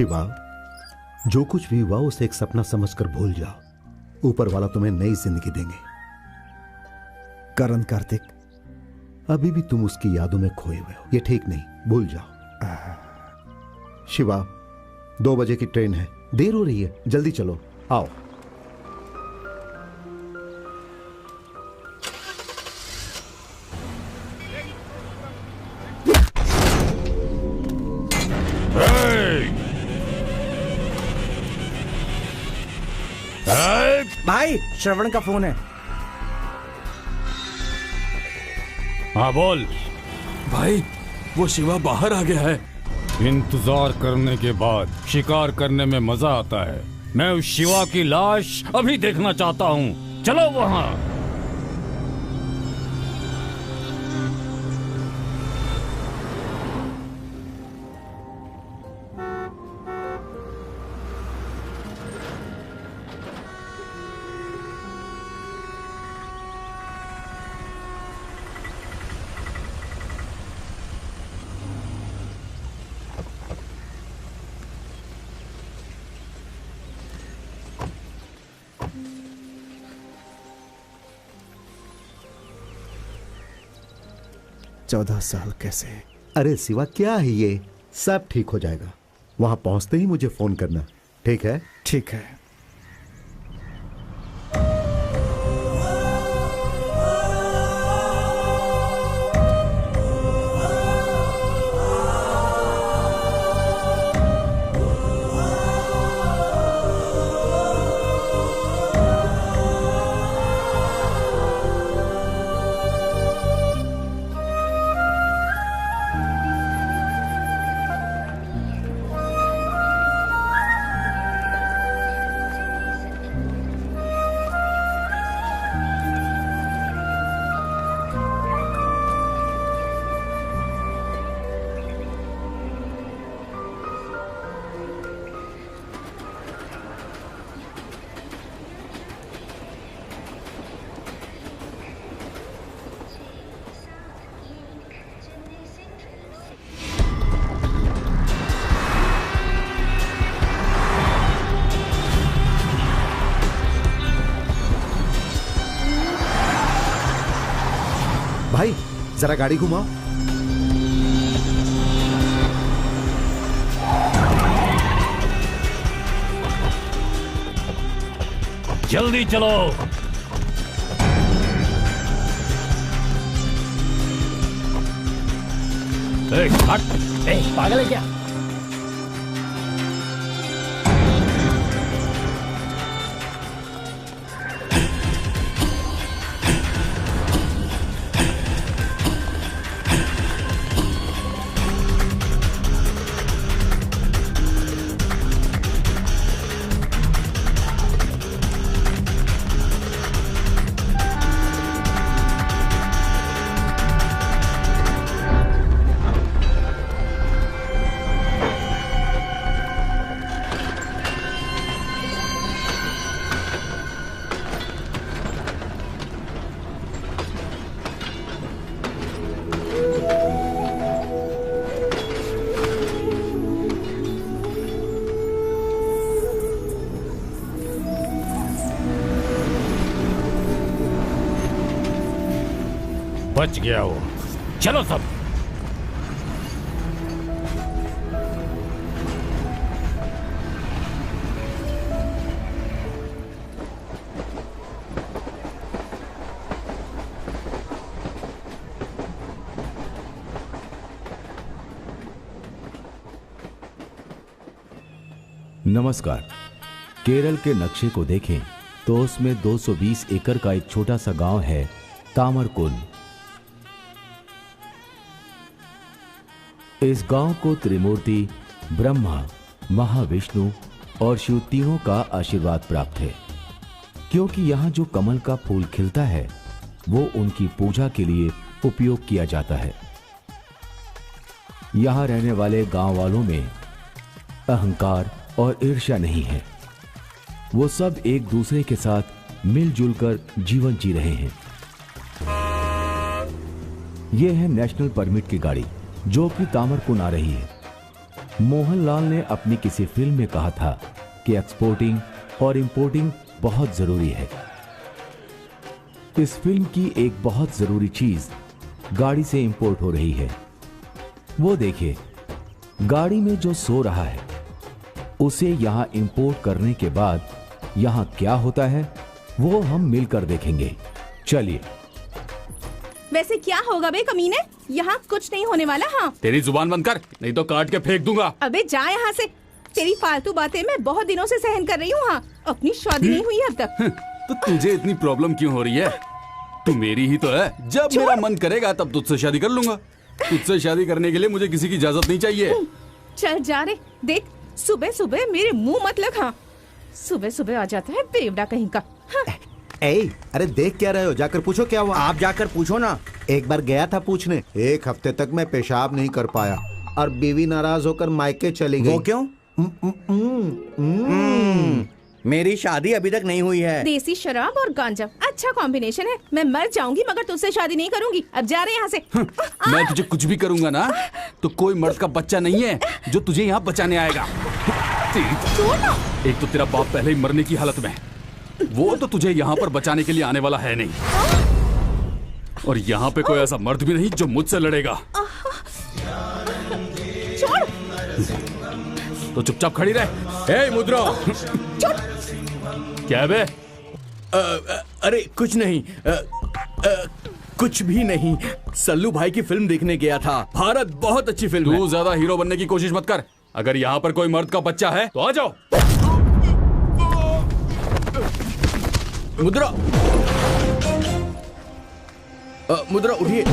शिवा, जो कुछ भी हुआ उसे एक सपना समझकर भूल जाओ। ऊपर वाला तुम्हें नई जिंदगी देंगे। करण कार्तिक, अभी भी तुम उसकी यादों में खोए हुए हो, ये ठीक नहीं, भूल जाओ। शिवा, 2 बजे की ट्रेन है, देर हो रही है, जल्दी चलो, आओ। भाई, श्रवण का फोन है। हाँ बोल। भाई, वो शिवा बाहर आ गया है। इंतजार करने के बाद शिकार करने में मजा आता है। मैं उस शिवा की लाश अभी देखना चाहता हूँ। चलो वहाँ। चौदह साल कैसे? अरे शिवा, क्या है ये? सब ठीक हो जाएगा। वहां पहुंचते ही मुझे फोन करना, ठीक है? ठीक है। भाई, जरा गाड़ी घुमाओ। जल्दी चलो। हट। पागल है क्या? बच गया वो। चलो सब। नमस्कार। केरल के नक्शे को देखें तो उसमें 220 एकड़ का एक छोटा सा गांव है, तामरकुन। इस गांव को त्रिमूर्ति ब्रह्मा, महाविष्णु और शिव तीनों का आशीर्वाद प्राप्त है, क्योंकि यहाँ जो कमल का फूल खिलता है वो उनकी पूजा के लिए उपयोग किया जाता है। यहाँ रहने वाले गांव वालों में अहंकार और ईर्ष्या नहीं है। वो सब एक दूसरे के साथ मिलजुल कर जीवन जी रहे हैं। ये है नेशनल परमिट की गाड़ी जो कि तामरकुन आ रही है। मोहनलाल ने अपनी किसी फिल्म में कहा था कि एक्सपोर्टिंग और इंपोर्टिंग बहुत जरूरी है। इस फिल्म की एक बहुत जरूरी चीज गाड़ी से इंपोर्ट हो रही है। वो देखिए, गाड़ी में जो सो रहा है उसे यहां इंपोर्ट करने के बाद यहां क्या होता है वो हम मिलकर देखेंगे। चलिए। वैसे क्या होगा बे कमीने, यहाँ कुछ नहीं होने वाला। हाँ, तेरी जुबान बंद कर, नहीं तो काट के फेंक दूंगा। अबे जा यहाँ से। तेरी फालतू बातें मैं बहुत दिनों से सहन कर रही हूँ। हाँ, अपनी शादी नहीं हुई अब तक। तो तुझे इतनी प्रॉब्लम क्यों हो रही है? तू मेरी ही तो है। जब मेरा मन करेगा तब तुझसे शादी कर लूंगा। तुझसे शादी करने के लिए मुझे किसी की इजाजत नहीं चाहिए। चल जा रे। देख, सुबह सुबह मेरे मुंह मत लग। हाँ, सुबह सुबह आ जाता है बेवड़ा कहीं का। हाँ। अरे देख क्या रहे हो, जाकर पूछो क्या हुआ। आप जाकर पूछो ना। एक बार गया था पूछने, 1 हफ्ते तक मैं पेशाब नहीं कर पाया और बीवी नाराज होकर मायके चली गई। वो क्यों? मेरी शादी अभी तक नहीं हुई है। देसी शराब और गांजा अच्छा कॉम्बिनेशन है। मैं मर जाऊंगी मगर तुझसे शादी नहीं करूंगी। अब जा रहे यहाँ से। मैं तुझे कुछ भी करूंगा ना तो कोई मर्द का बच्चा नहीं है जो तुझे यहाँ बचाने आएगा। एक तो तेरा बाप पहले ही मरने की हालत में, वो तो तुझे यहाँ पर बचाने के लिए आने वाला है नहीं। और यहाँ पे कोई ऐसा मर्द भी नहीं जो मुझसे लड़ेगा। छोड़। तो चुपचाप खड़ी रह। ए मुद्रा, क्या बे? अरे कुछ नहीं। कुछ भी नहीं। सल्लू भाई की फिल्म देखने गया था। भारत बहुत अच्छी फिल्म है। तू ज्यादा हीरो बनने की कोशिश मत कर। अगर यहाँ पर कोई मर्द का बच्चा है तो आ जाओ। मुद्रा, मुद्रा उठिए।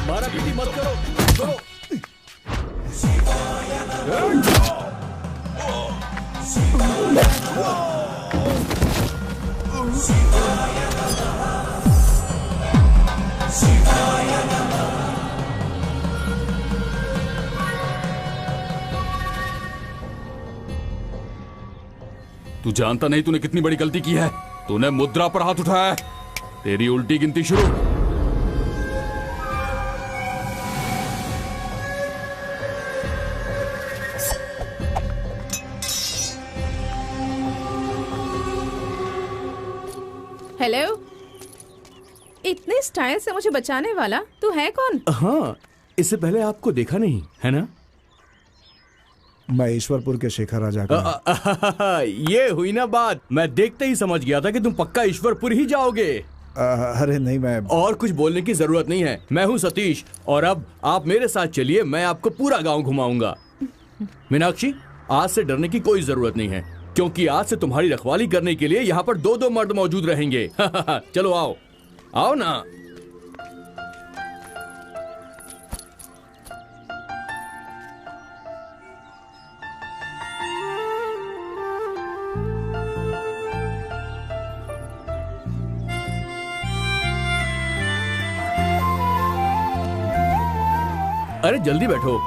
मारापीटी मत करो। तू जानता नहीं तूने कितनी बड़ी गलती की है। तूने मुद्रा पर हाथ उठाया है। तेरी उल्टी गिनती शुरू। हेलो, इतने स्टाइल से मुझे बचाने वाला तू है कौन? हाँ, इससे पहले आपको देखा नहीं है ना? मैं ईश्वरपुर के शेखर राजा का। ये हुई ना बात। मैं देखते ही समझ गया था कि तुम पक्का ईश्वरपुर ही जाओगे। अरे नहीं, मैं और कुछ बोलने की जरूरत नहीं है। मैं हूँ सतीश और अब आप मेरे साथ चलिए, मैं आपको पूरा गांव घुमाऊंगा। मीनाक्षी, आज से डरने की कोई जरूरत नहीं है क्योंकि आज से तुम्हारी रखवाली करने के लिए यहाँ पर 2-2 मर्द मौजूद रहेंगे। चलो आओ, आओ ना। अरे जल्दी बैठो।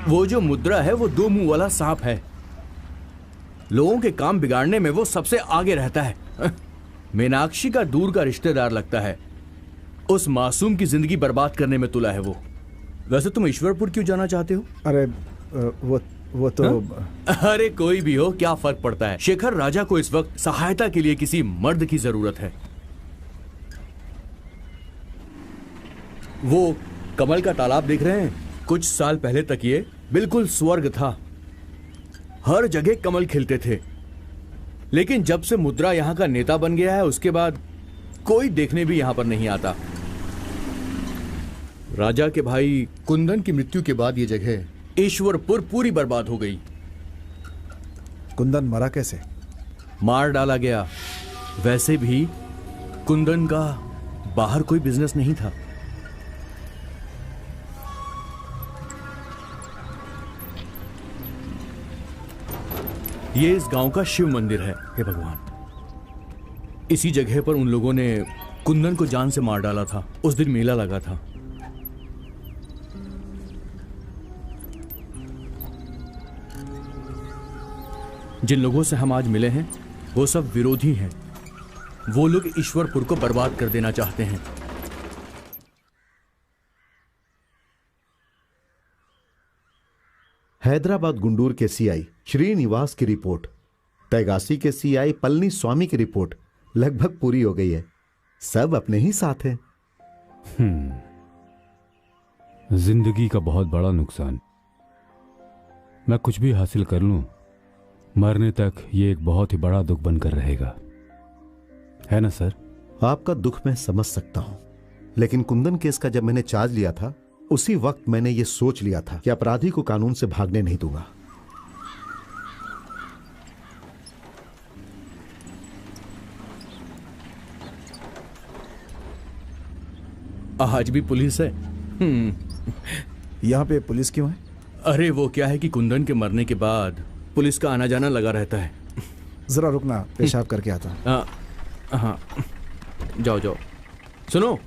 वो जो मुद्रा है वो 2 मुंह वाला सांप है। लोगों के काम बिगाड़ने में वो सबसे आगे रहता है। मीनाक्षी का दूर का रिश्तेदार लगता है। उस मासूम की जिंदगी बर्बाद करने में तुला है वो। वैसे तुम ईश्वरपुर क्यों जाना चाहते हो? अरे वो तो अरे कोई भी हो, क्या फर्क पड़ता है। शेखर राजा को इस वक्त सहायता के लिए किसी मर्द की जरूरत है। वो कमल का तालाब देख रहे हैं? कुछ साल पहले तक ये बिल्कुल स्वर्ग था। हर जगह कमल खिलते थे। लेकिन जब से मुद्रा यहाँ का नेता बन गया है उसके बाद कोई देखने भी यहाँ पर नहीं आता। राजा के भाई कुंदन की मृत्यु के बाद ये जगह ईश्वरपुर पूरी बर्बाद हो गई। कुंदन मरा कैसे? मार डाला गया। वैसे भी कुंदन का बाहर कोई बिजनेस नहीं था। ये इस गांव का शिव मंदिर है। हे भगवान, इसी जगह पर उन लोगों ने कुंदन को जान से मार डाला था। उस दिन मेला लगा था। जिन लोगों से हम आज मिले हैं वो सब विरोधी हैं। वो लोग ईश्वरपुर को बर्बाद कर देना चाहते हैं। हैदराबाद गुंडूर के सीआई श्रीनिवास की रिपोर्ट, तेगासी के सीआई पलनी स्वामी की रिपोर्ट लगभग पूरी हो गई है। सब अपने ही साथ हैं। जिंदगी का बहुत बड़ा नुकसान। मैं कुछ भी हासिल कर लूं, मरने तक ये एक बहुत ही बड़ा दुख बनकर रहेगा, है ना सर? आपका दुख मैं समझ सकता हूं, लेकिन कुंदन केस का जब मैंने चार्ज लिया था उसी वक्त मैंने ये सोच लिया था कि अपराधी को कानून से भागने नहीं दूंगा। आज भी पुलिस है। यहाँ पे पुलिस क्यों है? अरे वो क्या है कि कुंदन के मरने के बाद पुलिस का आना जाना लगा रहता है। जरा रुकना, पेशाब करके आता हूं। हाँ, जाओ जाओ। सुनो,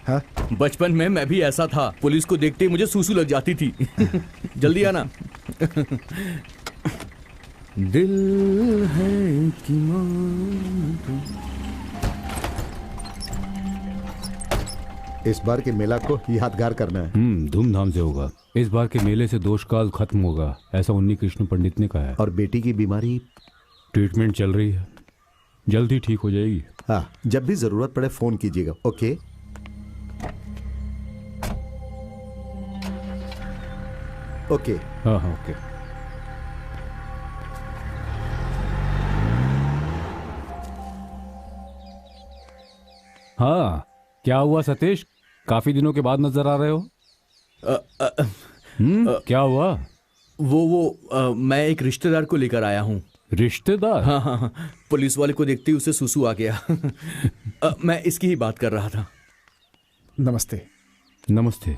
हाँ? बचपन में मैं भी ऐसा था। पुलिस को देखते ही मुझे सूसू लग जाती थी। जल्दी आना। दिल है कि इस बार के मेला को यादगार करना है। धूमधाम से होगा। इस बार के मेले से दोषकाल खत्म होगा, ऐसा उन्नी कृष्ण पंडित ने कहा है। और बेटी की बीमारी? ट्रीटमेंट चल रही है, जल्दी ठीक हो जाएगी। हाँ, जब भी जरूरत पड़े फोन कीजिएगा। ओके? ओके। हाँ हाँ ओके। हाँ, क्या हुआ सतीश? काफी दिनों के बाद नजर आ रहे हो। क्या हुआ? मैं एक रिश्तेदार को लेकर आया हूँ। रिश्तेदार? हाँ हाँ हाँ, पुलिस वाले को देखते ही उसे सुसु आ गया। मैं इसकी ही बात कर रहा था। नमस्ते। नमस्ते।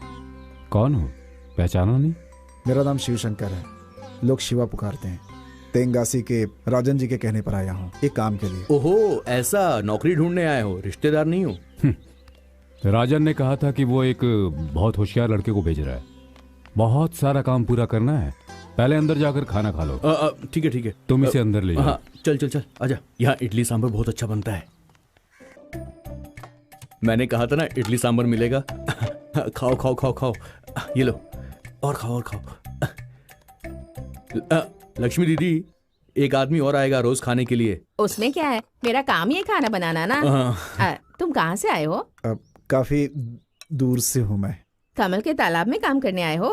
कौन हो? पहचाना नहीं? मेरा नाम शिवशंकर है, लोग शिवा पुकारते हैं। तेंगासी के राजन जी के कहने पर आया हूँ एक काम के लिए। ओहो, ऐसा? नौकरी ढूंढने आए हो, रिश्तेदार नहीं हो? राजन ने कहा था कि वो एक बहुत होशियार लड़के को भेज रहा है। बहुत सारा काम पूरा करना है, पहले अंदर जाकर खाना खा लो। ठीक है ठीक है, तुम इसे अंदर ले जाओ। हाँ, चल चल चल, आजा। यहाँ इडली सांभर बहुत अच्छा बनता है। मैंने कहा था ना इडली सांभर मिलेगा। खाओ खाओ खाओ खाओ, ये लो, और खाओ और खाओ। लक्ष्मी दीदी, एक आदमी और आएगा रोज खाने के लिए। उसमें क्या है, मेरा काम ही है खाना बनाना ना। तुम कहाँ से आए हो? काफी दूर से हूँ मैं। कमल के तालाब में काम करने आए हो?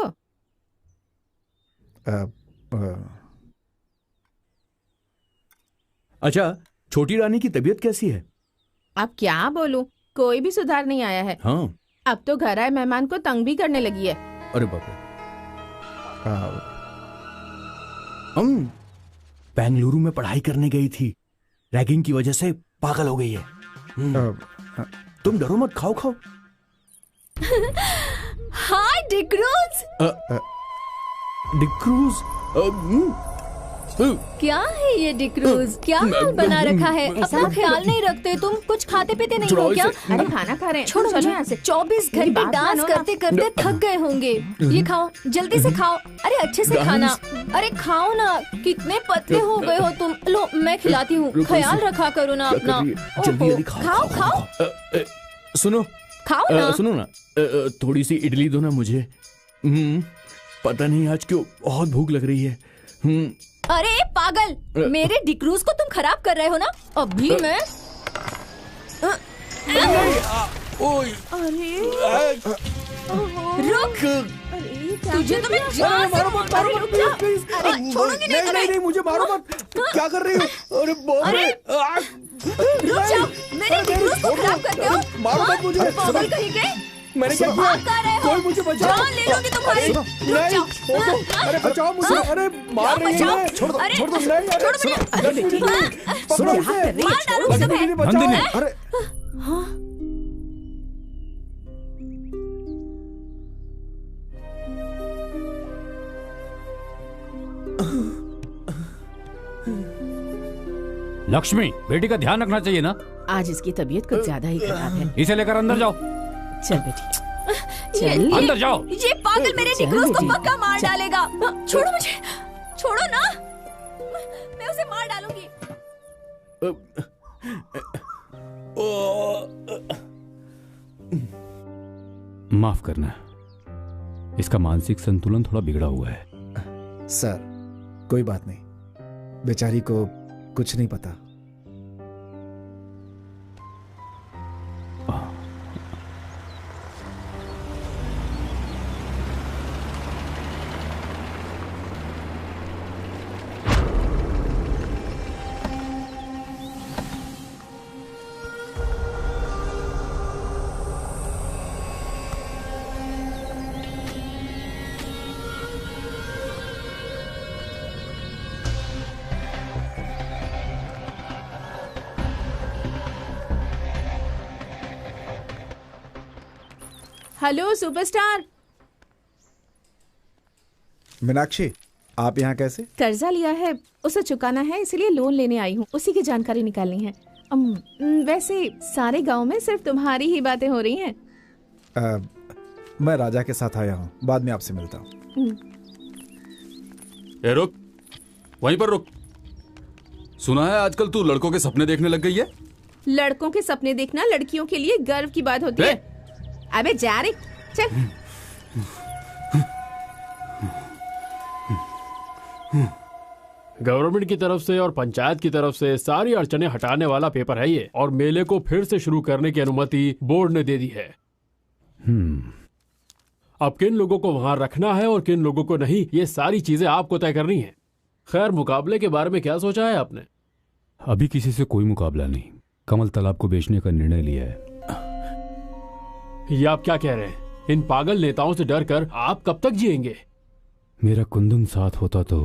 अच्छा, छोटी रानी की तबीयत कैसी है? अब क्या बोलूं, कोई भी सुधार नहीं आया है। हाँ, अब तो घर आए मेहमान को तंग भी करने लगी है। अरे बाप रे। बेंगलुरु में पढ़ाई करने गई थी, रैगिंग की वजह से पागल हो गई है। तुम डरो मत, खाओ खाओ। हाय डिक्रूज। डिक्रूज? क्या है ये डिक्रूज? क्या हाल बना रखा है? अपना ख्याल नहीं रखते तुम? कुछ खाते पीते नहीं हो क्या? अरे खाना खा रहे हैं। छोड़ो चलो यहाँ से। 24 घंटे डांस करते करते थक गए होंगे। ये खाओ, जल्दी से खाओ। अरे अच्छे से खाना। अरे खाओ ना, कितने पतले हो गए हो तुम। लो मैं खिलाती हूँ, ख्याल रखा करो ना अपना। जल्दी खाओ खाओ। सुनो, खाओ ना। सुनो ना, थोड़ी सी इडली दो ना मुझे। पता नहीं आज क्यों बहुत भूख लग रही है। अरे पागल, मेरे डिक्रूज को तुम खराब कर रहे हो ना। अभी मैं रुक। तुझे तो मैं जान से अरे छोड़ूंगी नहीं तुम्हें। नहीं, मुझे मारो मत। क्या कर रही हो? अरे बाप रे। रुक जाओ, मेरे डिक्रूज को खराब करते हो। मारो मत मुझे। पागल कहीं के। मैंने क्या किया? भाग कहाँ रहे हो? कोई मुझे बचाओ। जान ले लूंगी तुम्हारी। नहीं, जाओ। छोड़ो। अरे बचाओ मुझे। अरे मार रही है। छोड़ दो, अरे, छोड़ दो। छोड़ो मुझे। सुनो, मार डालूंगी तुम्हें। नंदिनी, अरे लक्ष्मी, बेटी का ध्यान रखना चाहिए ना। आज इसकी तबीयत कुछ ज्यादा ही खराब है। इसे लेकर अंदर जाओ। चल बेटी, चल। अंदर जाओ। ये पागल मेरे चल निकरोज को बेटी, पक्का मार चल। डालेगा। छोड़ो मुझे, छोड़ो ना, मैं उसे मार डालूंगी। माफ करना, इसका मानसिक संतुलन थोड़ा बिगड़ा हुआ है। सर, कोई बात नहीं, बेचारी को कुछ नहीं पता। Hello superstar. मीनाक्षी, आप यहाँ कैसे? कर्जा लिया है, उसे चुकाना है, इसलिए लोन लेने आई हूँ। उसी की जानकारी निकालनी है। वैसे सारे गांव में सिर्फ तुम्हारी ही बातें हो रही हैं। मैं राजा के साथ आया हूँ, बाद में आपसे मिलता हूँ। ए रुक, वहीं पर रुक। सुना है आजकल तू लड़कों के सपने देखने लग गई है? लड़कों के सपने देखना लड़कियों के लिए गर्व की बात होती है। अबे जा रे, चल। गवर्नमेंट की तरफ से और पंचायत की तरफ से सारी अड़चने हटाने वाला पेपर है ये, और मेले को फिर से शुरू करने की अनुमति बोर्ड ने दे दी है। अब किन लोगों को वहां रखना है और किन लोगों को नहीं, ये सारी चीजें आपको तय करनी है। खैर, मुकाबले के बारे में क्या सोचा है आपने? अभी किसी से कोई मुकाबला नहीं। कमल तालाब को बेचने का निर्णय लिया है। ये आप क्या कह रहे हैं? इन पागल नेताओं से डर कर आप कब तक जिएंगे? मेरा कुंदन साथ होता तो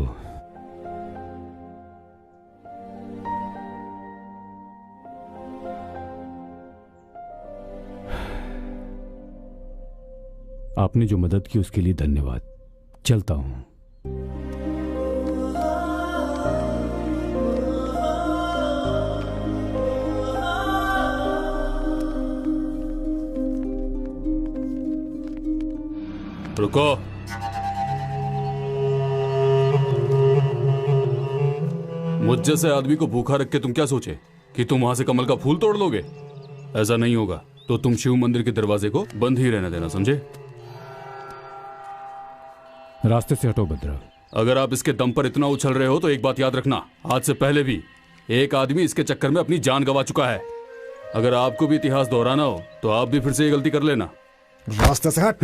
आपने जो मदद की उसके लिए धन्यवाद। चलता हूं। रुको। मुझ जैसे आदमी को भूखा रख के तुम क्या सोचे कि तुम वहां से कमल का फूल तोड़ लोगे? ऐसा नहीं होगा। तो तुम शिव मंदिर के दरवाजे को बंद ही रहने देना, समझे? रास्ते से हटो भद्रा। अगर आप इसके दम पर इतना उछल रहे हो तो एक बात याद रखना, आज से पहले भी एक आदमी इसके चक्कर में अपनी जान गंवा चुका है। अगर आपको भी इतिहास दोहराना हो तो आप भी फिर से ये गलती कर लेना। रास्ते से हट।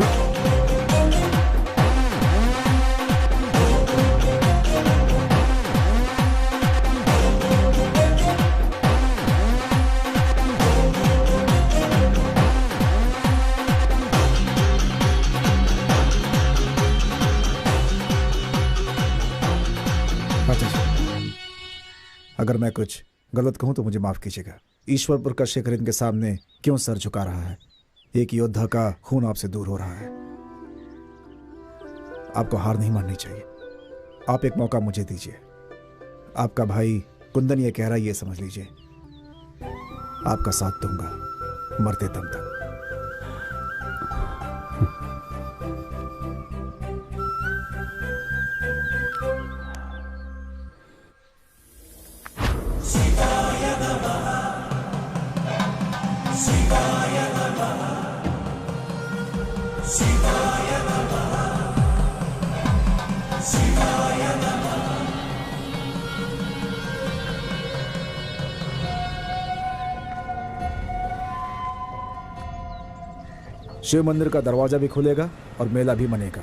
अगर मैं कुछ गलत कहूं तो मुझे माफ कीजिएगा। ईश्वरपुर का शेखर इनके सामने क्यों सर झुका रहा है? एक योद्धा का खून आपसे दूर हो रहा है। आपको हार नहीं माननी चाहिए। आप एक मौका मुझे दीजिए। आपका भाई कुंदन ये कह रहा है, ये समझ लीजिए। आपका साथ दूंगा मरते दम तक। शिव मंदिर का दरवाजा भी खुलेगा और मेला भी मनेगा।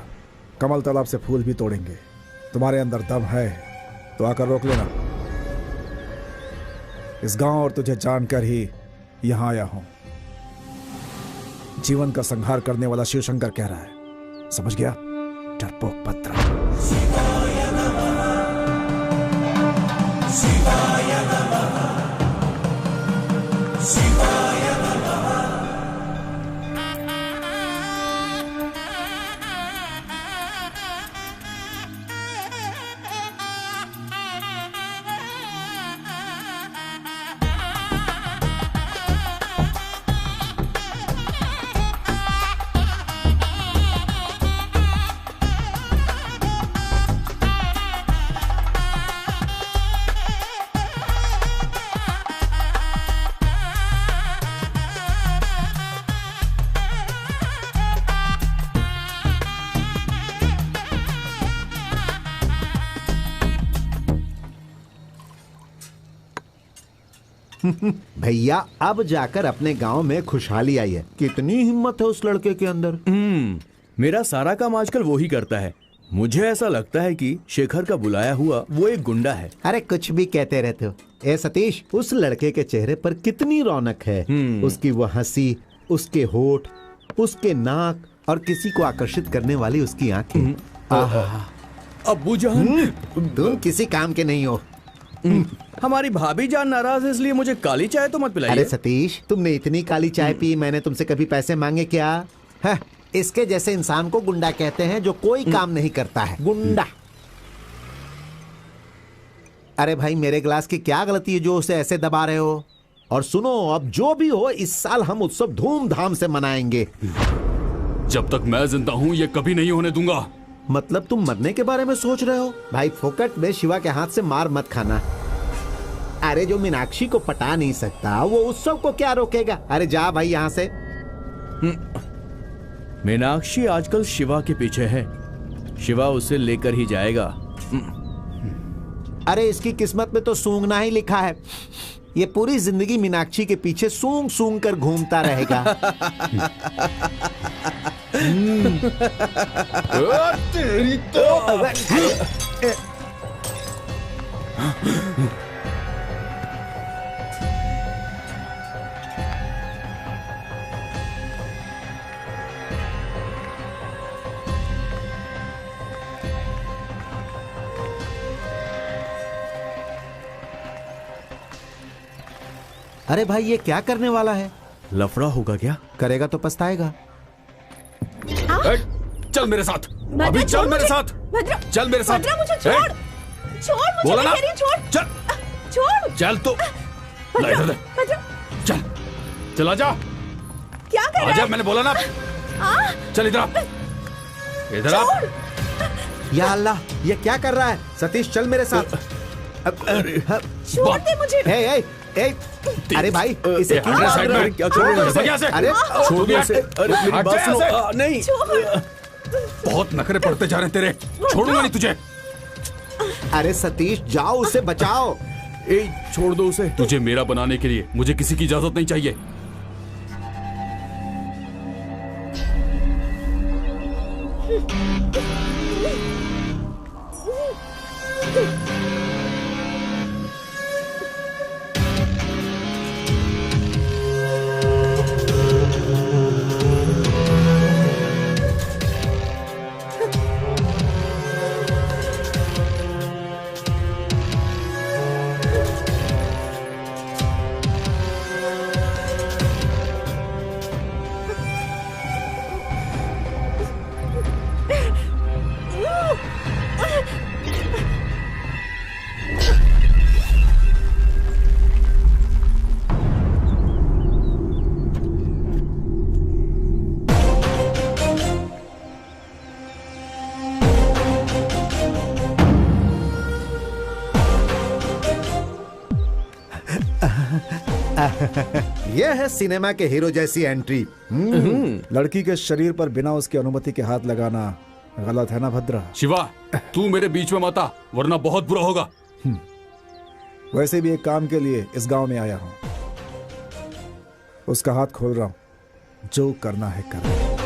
कमल तालाब से फूल भी तोड़ेंगे। तुम्हारे अंदर दम है तो आकर रोक लेना। इस गांव और तुझे जानकर ही यहां आया हूं। जीवन का संहार करने वाला शिव शंकर कह रहा है, समझ गया? डरपोक पत्र। भैया अब जाकर अपने गांव में खुशहाली आई है। कितनी हिम्मत है उस लड़के के अंदर। मेरा सारा काम आजकल वो ही करता है। मुझे ऐसा लगता है कि शेखर का बुलाया हुआ वो एक गुंडा है। अरे कुछ भी कहते रहते हो। ए सतीश, उस लड़के के चेहरे पर कितनी रौनक है। उसकी वो हंसी, उसके होठ, उसके नाक और किसी को आकर्षित करने वाली उसकी आंखें। अब्बू जान, तुम किसी काम के नहीं हो। हमारी भाभी जान नाराज है इसलिए मुझे काली चाय तो मत पिलाइए। अरे सतीश, तुमने इतनी काली चाय पी, मैंने तुमसे कभी पैसे मांगे क्या? है, इसके जैसे इंसान को गुंडा कहते हैं जो कोई काम नहीं करता है। गुंडा। अरे भाई, मेरे गिलास की क्या गलती है जो उसे ऐसे दबा रहे हो? और सुनो, अब जो भी हो, इस साल हम उत्सव धूमधाम से मनाएंगे। जब तक मैं जिंदा हूँ ये कभी नहीं होने दूंगा। मतलब तुम मरने के बारे में सोच रहे हो? भाई फोकट में शिवा के हाथ से मार मत खाना। अरे जो मीनाक्षी को पटा नहीं सकता वो उत्सव को क्या रोकेगा? अरे जा भाई यहाँ से। मीनाक्षी आजकल शिवा के पीछे है। शिवा उसे लेकर ही जाएगा। अरे इसकी किस्मत में तो सूंघना ही लिखा है। ये पूरी जिंदगी मीनाक्षी के पीछे सूंघ सूंघ कर घूमता रहेगा। तेरी तो। अरे भाई, ये क्या करने वाला है? लफड़ा होगा क्या? करेगा तो पछताएगा। चल मेरे साथ, अभी चल मेरे साथ, चल मेरे साथ। मुझे छोड़, छोड़ मुझे, बोला ना, छोड़, छोड़, चल तो इधर चल, चला जा। क्या कर रहा है? आजा, मैंने बोला ना। चल इधर आ, इधर आ। या अल्लाह, ये क्या कर रहा है? सतीश, चल मेरे साथ। छोड़ दे मुझे। अरे भाई, इसे क्यों मार रहे हो? क्या कर रहे हो? अरे छोड़ दो इसे। अरे मेरी बात सुनो। नहीं, बहुत नखरे पड़ते जा रहे हैं तेरे। छोड़ूंगा नहीं तुझे। अरे सतीश, जाओ, उसे बचाओ। छोड़ दो उसे। तुझे मेरा बनाने के लिए मुझे किसी की इजाजत नहीं चाहिए। यह है सिनेमा के हीरो जैसी एंट्री। लड़की के शरीर पर बिना उसकी अनुमति के हाथ लगाना गलत है ना भद्रा? शिवा, तू मेरे बीच में मत आ, वरना बहुत बुरा होगा। वैसे भी एक काम के लिए इस गांव में आया हूं। उसका हाथ खोल रहा हूं, जो करना है कर।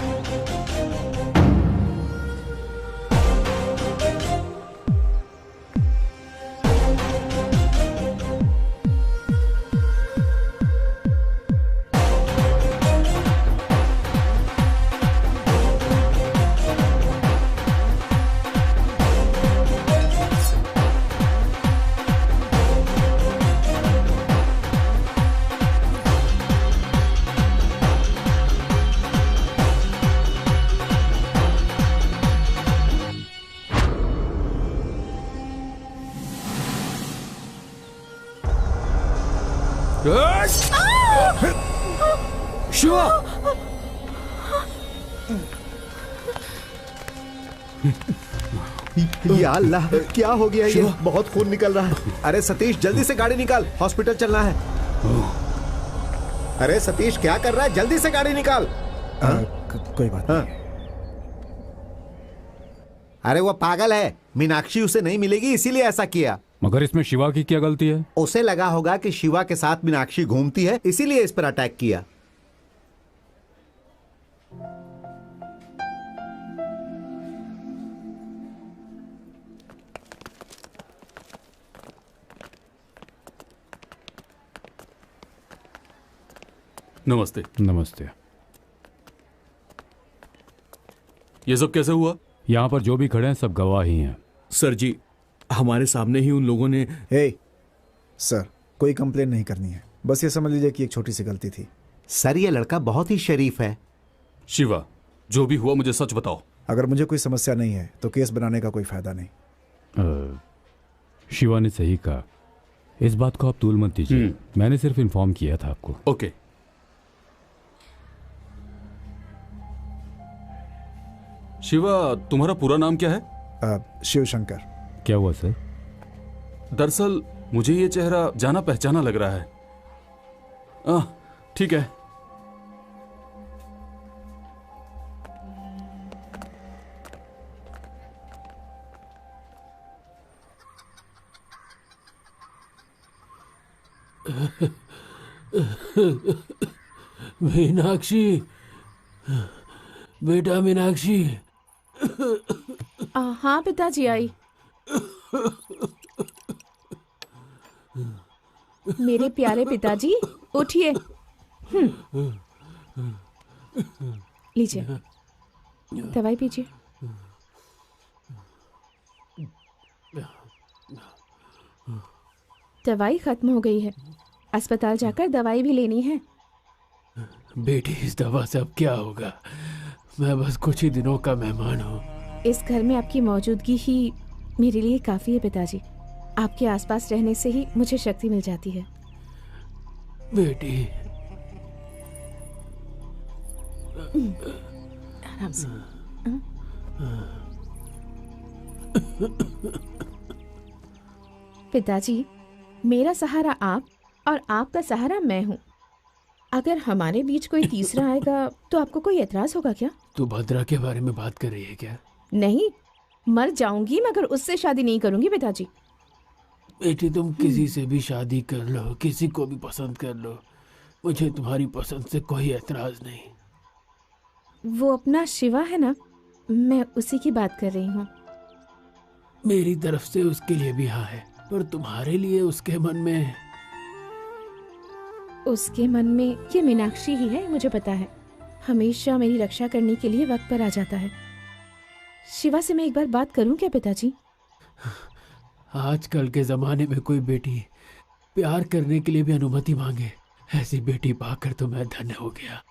शिवा! या अल्लाह, क्या हो गया ये? बहुत खून निकल रहा है। अरे सतीश, जल्दी से गाड़ी निकाल, हॉस्पिटल चलना है। अरे सतीश, क्या कर रहा है? जल्दी से गाड़ी निकाल। कोई बात नहीं। अरे वो पागल है, मीनाक्षी उसे नहीं मिलेगी इसीलिए ऐसा किया। मगर इसमें शिवा की क्या गलती है? उसे लगा होगा कि शिवा के साथ मीनाक्षी घूमती है, इसीलिए इस पर अटैक किया। नमस्ते। नमस्ते। ये सब कैसे हुआ? यहाँ पर जो भी खड़े हैं सब गवाह ही हैं। सर जी, हमारे सामने ही उन लोगों ने। सर, कोई कंप्लेन नहीं करनी है, बस ये समझ लीजिए कि एक छोटी सी गलती थी। सर, ये लड़का बहुत ही शरीफ है। शिवा, जो भी हुआ मुझे सच बताओ। अगर मुझे कोई समस्या नहीं है तो केस बनाने का कोई फायदा नहीं। शिवा ने सही कहा, इस बात को आप तूल मत दीजिए। मैंने सिर्फ इन्फॉर्म किया था आपको। ओके। शिवा, तुम्हारा पूरा नाम क्या है? शिव शंकर। क्या हुआ सर? दरअसल मुझे ये चेहरा जाना पहचाना लग रहा है। ठीक है। मीनाक्षी, बेटा मीनाक्षी। हाँ पिताजी, आई। मेरे प्यारे पिताजी, उठिए। लीजिए, दवाई पीजिए। दवाई खत्म हो गई है, अस्पताल जाकर दवाई भी लेनी है। बेटी, इस दवा से अब क्या होगा? मैं बस कुछ ही दिनों का मेहमान हूँ। इस घर में आपकी मौजूदगी ही मेरे लिए काफी है पिताजी। आपके आसपास रहने से ही मुझे शक्ति मिल जाती है। बेटी, आराम से। पिताजी, मेरा सहारा आप और आपका सहारा मैं हूँ। अगर हमारे बीच कोई तीसरा आएगा तो आपको कोई एतराज होगा क्या? तू भद्रा के बारे में बात कर रही है क्या? नहीं, मर जाऊंगी मगर उससे शादी नहीं करूंगी पिताजी। बेटी, तुम किसी से भी शादी कर लो, किसी को भी पसंद कर लो, मुझे तुम्हारी पसंद से कोई एतराज नहीं। वो अपना शिवा है ना, मैं उसी की बात कर रही हूँ। मेरी तरफ से उसके लिए भी हाँ है, पर तुम्हारे लिए उसके मन में ये मीनाक्षी ही है, मुझे पता है। हमेशा मेरी रक्षा करने के लिए वक्त पर आ जाता है। शिवा से मैं एक बार बात करूं क्या पिताजी? आजकल के जमाने में कोई बेटी प्यार करने के लिए भी अनुमति मांगे, ऐसी बेटी पाकर तो मैं धन्य हो गया।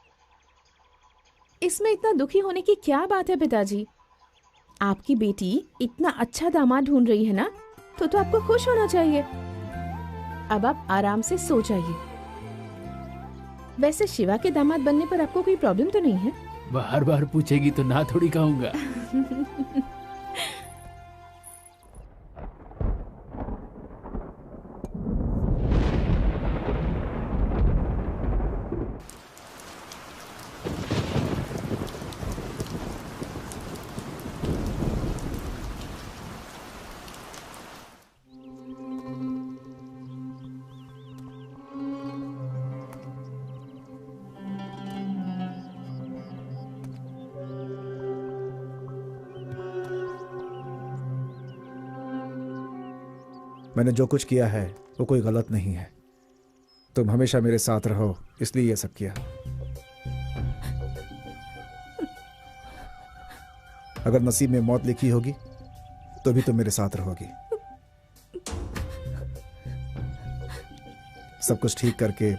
इसमें इतना दुखी होने की क्या बात है पिताजी? आपकी बेटी इतना अच्छा दामाद ढूंढ रही है ना, तो आपको खुश होना चाहिए। अब आप आराम से सो जाइए। वैसे शिवा के दामाद बनने पर आपको कोई प्रॉब्लम तो नहीं है? बार बार पूछेगी तो ना थोड़ी कहूंगा। मैंने जो कुछ किया है वो कोई गलत नहीं है। तुम हमेशा मेरे साथ रहो, इसलिए ये सब किया। अगर नसीब में मौत लिखी होगी तो भी तुम मेरे साथ रहोगी। सब कुछ ठीक करके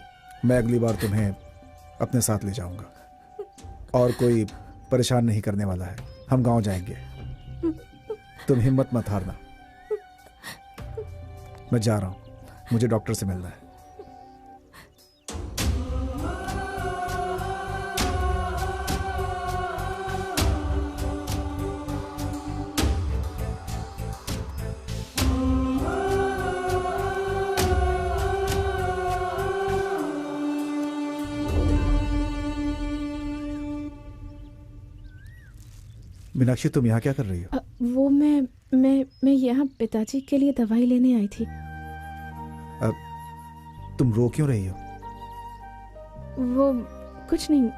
मैं अगली बार तुम्हें अपने साथ ले जाऊंगा और कोई परेशान नहीं करने वाला है। हम गांव जाएंगे, तुम हिम्मत मत हारना। मैं जा रहा हूं, मुझे डॉक्टर से मिलना है। मीनाक्षी, तुम यहाँ क्या कर रही हो? वो मैं यहाँ पिताजी के लिए दवाई लेने आई थी। तुम रो क्यों रही हो? वो कुछ नहीं,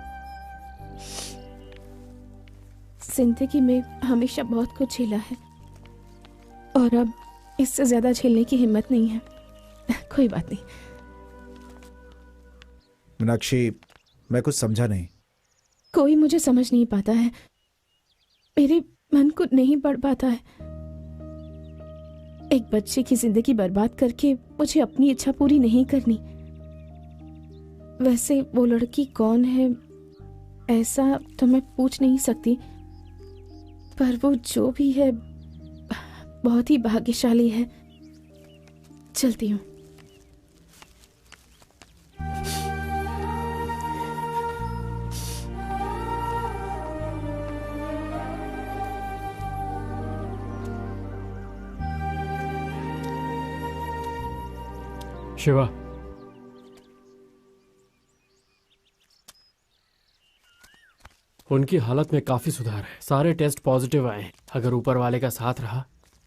जिंदगी में हमेशा बहुत कुछ झेला है और अब इससे ज्यादा झेलने की हिम्मत नहीं है। कोई बात नहीं। मीनाक्षी, मैं कुछ समझा नहीं। कोई मुझे समझ नहीं पाता है, मेरे मन को नहीं पढ़ पाता है। एक बच्चे की जिंदगी बर्बाद करके मुझे अपनी इच्छा पूरी नहीं करनी। वैसे वो लड़की कौन है ऐसा तो मैं पूछ नहीं सकती, पर वो जो भी है बहुत ही भाग्यशाली है। चलती हूँ। शिवा, उनकी हालत में काफी सुधार है। सारे टेस्ट पॉजिटिव आए हैं। अगर ऊपर वाले का साथ रहा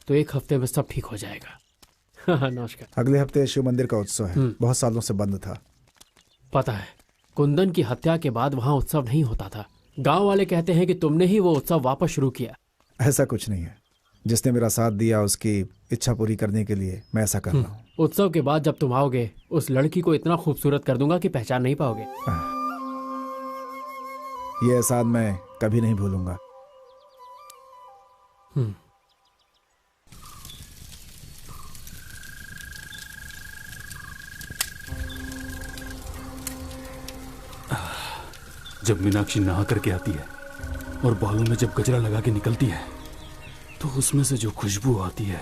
तो एक हफ्ते में सब ठीक हो जाएगा। नमस्कार। अगले हफ्ते शिव मंदिर का उत्सव है, बहुत सालों से बंद था। पता है, कुंदन की हत्या के बाद वहाँ उत्सव नहीं होता था। गांव वाले कहते हैं कि तुमने ही वो उत्सव वापस शुरू किया। ऐसा कुछ नहीं है। जिसने मेरा साथ दिया उसकी इच्छा पूरी करने के लिए मैं ऐसा कर रहा हूँ। उत्सव के बाद जब तुम आओगे उस लड़की को इतना खूबसूरत कर दूंगा कि पहचान नहीं पाओगे। ये एहसान मैं कभी नहीं भूलूंगा। जब मीनाक्षी नहा करके आती है और बालों में जब गजरा लगा के निकलती है तो उसमें से जो खुशबू आती है,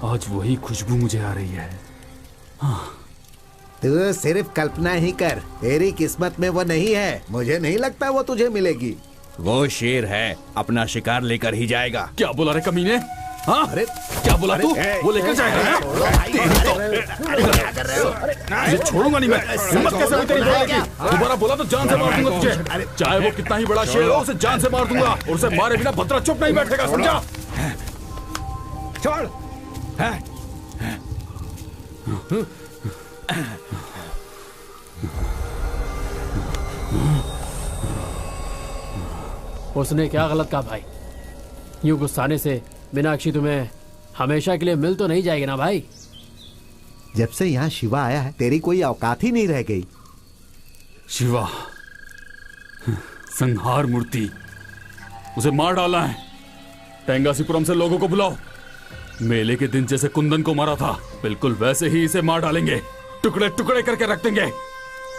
आज वही खुशबू मुझे आ रही है। तू सिर्फ कल्पना ही कर, तेरी किस्मत में वो नहीं है। मुझे नहीं लगता वो तुझे मिलेगी। वो शेर है, अपना शिकार लेकर ही जाएगा। क्या बोला रे कमीने? हाँ? अरे क्या बोला तू? वो लेकर जाएगा? ये छोड़ूंगा नहीं मैं। हिम्मत कैसे हुई तेरी बोलने की? दोबारा बोला तो जान से मार दूंगा तुझे। चाहे वो कितना ही बड़ा शेर हो, उसे जान से मार दूंगा और उसे मारे बिना भद्रा चुप नहीं बैठेगा, समझा? छोड़। उसने क्या गलत कहा भाई? यूं गुस्साने से मीनाक्षी तुम्हें हमेशा के लिए मिल तो नहीं जाएगी ना भाई? जब से यहाँ शिवा आया है तेरी कोई औकात ही नहीं रह गई। शिवा, संहार मूर्ति, उसे मार डाला है। टेंगासीपुरम से लोगों को बुलाओ। मेले के दिन जैसे कुंदन को मारा था, बिल्कुल वैसे ही इसे मार डालेंगे। टुकड़े टुकड़े करके रख देंगे।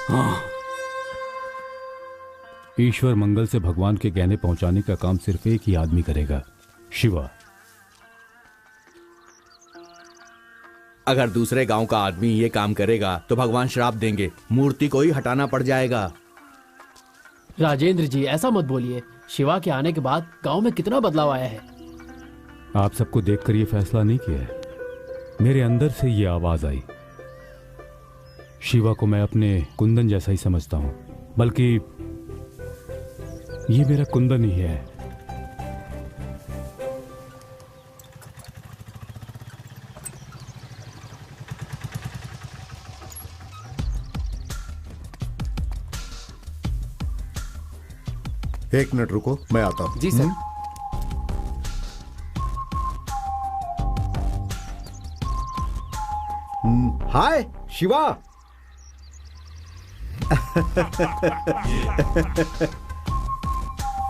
हाँ। ईश्वर मंगल से भगवान के गहने पहुंचाने का काम सिर्फ एक ही आदमी करेगा, शिवा। अगर दूसरे गांव का आदमी ये काम करेगा तो भगवान श्राप देंगे, मूर्ति को ही हटाना पड़ जाएगा। राजेंद्र जी, ऐसा मत बोलिए। शिवा के आने के बाद गांव में कितना बदलाव आया है। आप सबको देखकर ये फैसला नहीं किया है, मेरे अंदर से ये आवाज आई। शिवा को मैं अपने कुंदन जैसा ही समझता हूं, बल्कि ये मेरा कुंदन ही है। एक मिनट रुको, मैं आता हूं। जी सर। हाय शिवा।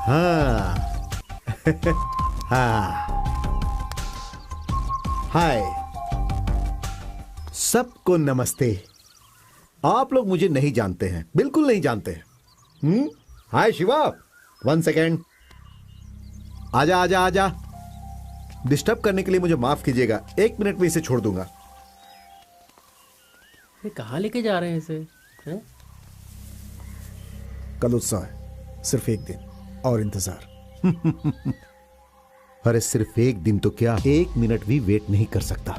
हाँ। हाँ। हाय सबको नमस्ते। आप लोग मुझे नहीं जानते हैं, बिल्कुल नहीं जानते हैं। हाय शिवा, 1 सेकेंड। आजा आजा आजा। डिस्टर्ब करने के लिए मुझे माफ कीजिएगा, 1 मिनट में इसे छोड़ दूंगा। कहाँ लेके जा रहे हैं इसे? हैं? कल उत्सव है, सिर्फ 1 दिन और इंतजार। अरे सिर्फ 1 दिन तो क्या, 1 मिनट भी वेट नहीं कर सकता।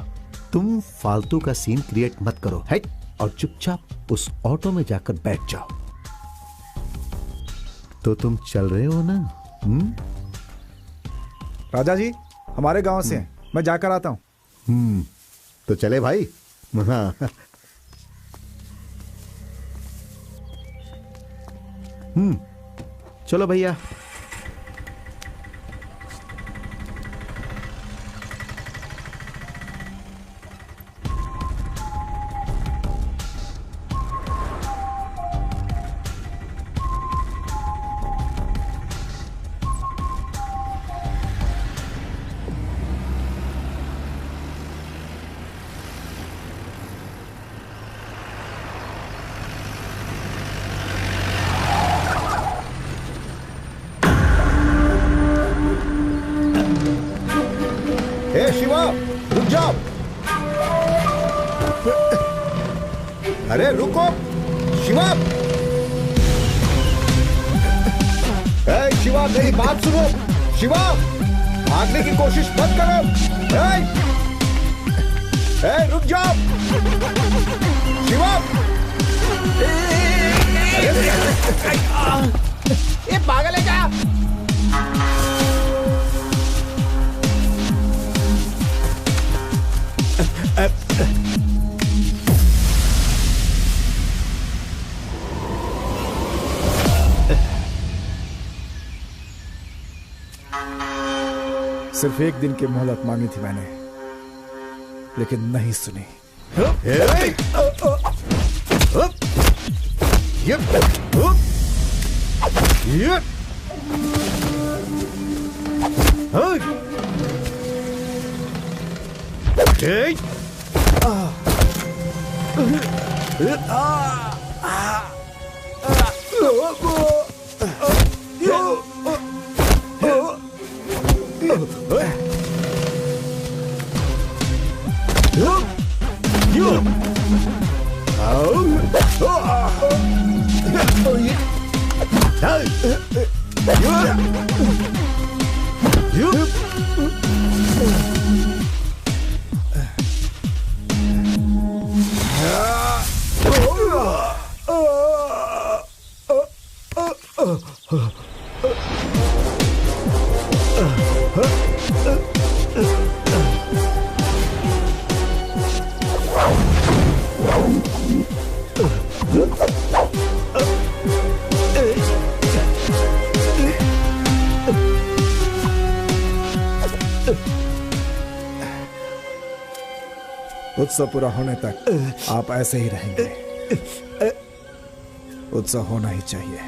तुम फालतू का सीन क्रिएट मत करो, है? और चुपचाप उस ऑटो में जाकर बैठ जाओ। तो तुम चल रहे हो ना? राजा जी हमारे गांव से हैं, मैं जाकर आता हूं। तो चले भाई। हाँ। चलो भैया। शिवा रुक जाओ। अरे रुको शिवा। शिवा मेरी बात सुनो। शिवा भागने की कोशिश मत करो। रुक जाओ शिवा। ये पागल है क्या? सिर्फ एक दिन की मोहलत मांगी थी मैंने, लेकिन नहीं सुनी। उत्सव पूरा होने तक आप ऐसे ही रहेंगे। उत्सव होना ही चाहिए।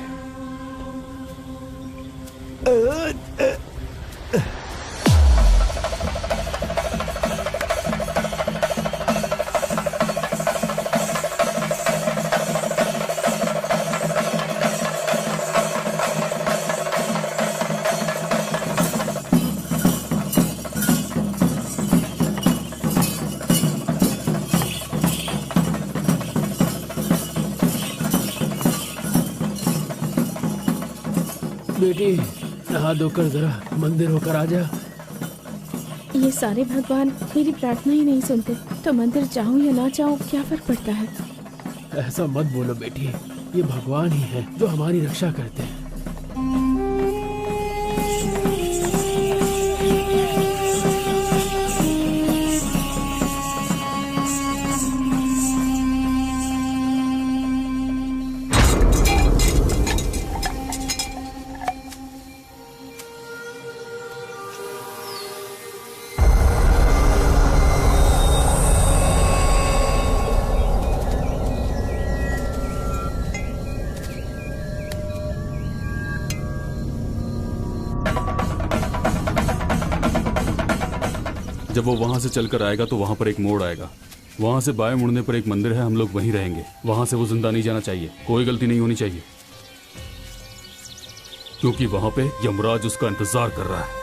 बेटी नहा धोकर जरा मंदिर होकर आ जा। ये सारे भगवान मेरी प्रार्थना ही नहीं सुनते तो मंदिर जाऊं या ना जाऊं क्या फर्क पड़ता है? ऐसा मत बोलो बेटी, ये भगवान ही है जो हमारी रक्षा करते हैं। जब वो वहां से चलकर आएगा तो वहां पर एक मोड़ आएगा, वहां से बाएं मुड़ने पर एक मंदिर है, हम लोग वहीं रहेंगे। वहां से वो जिंदा नहीं जाना चाहिए, कोई गलती नहीं होनी चाहिए, क्योंकि वहां पे यमराज उसका इंतजार कर रहा है।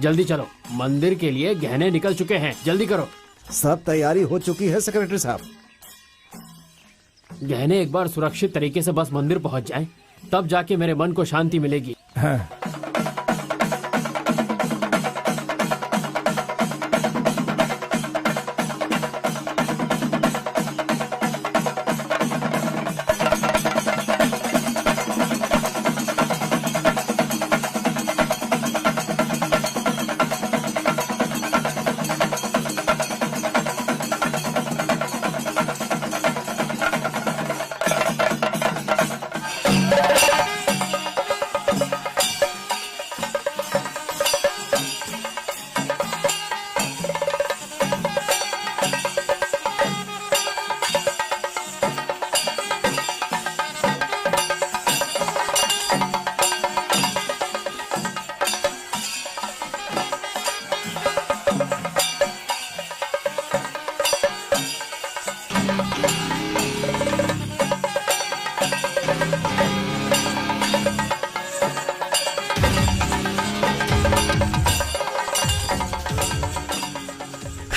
जल्दी चलो, मंदिर के लिए गहने निकल चुके हैं, जल्दी करो। सब तैयारी हो चुकी है सेक्रेटरी साहब। गहने एक बार सुरक्षित तरीके से बस मंदिर पहुंच जाएं, तब जाके मेरे मन को शांति मिलेगी। हाँ।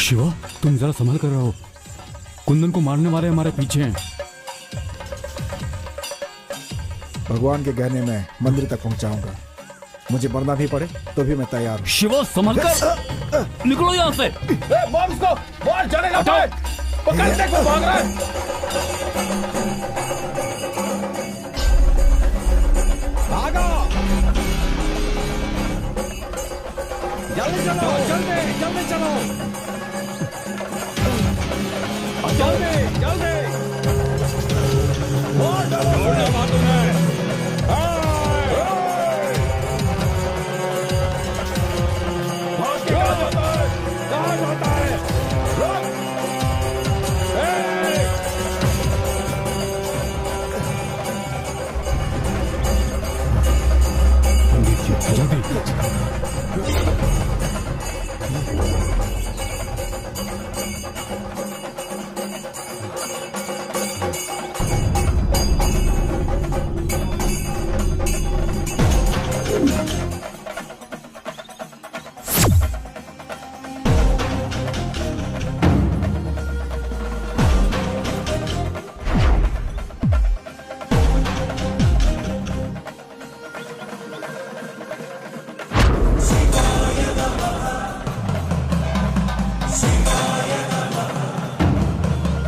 शिवा, तुम जरा संभल कर रहो। कुंदन को मारने वाले हमारे पीछे हैं। भगवान के गहने में मंदिर तक पहुंचाऊंगा। मुझे मरना भी पड़े तो भी मैं तैयार हूं। शिवा, संभल कर निकलो यहाँ से। पकड़ने को भाग रहा है। भागो, जल्दी चलो, जल्दी जल्दी चलो, जल्दी जल्दी मार डालो बातों में। कहाँ जाता है? कहाँ जाता है? रुक!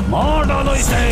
मार डालो इसे।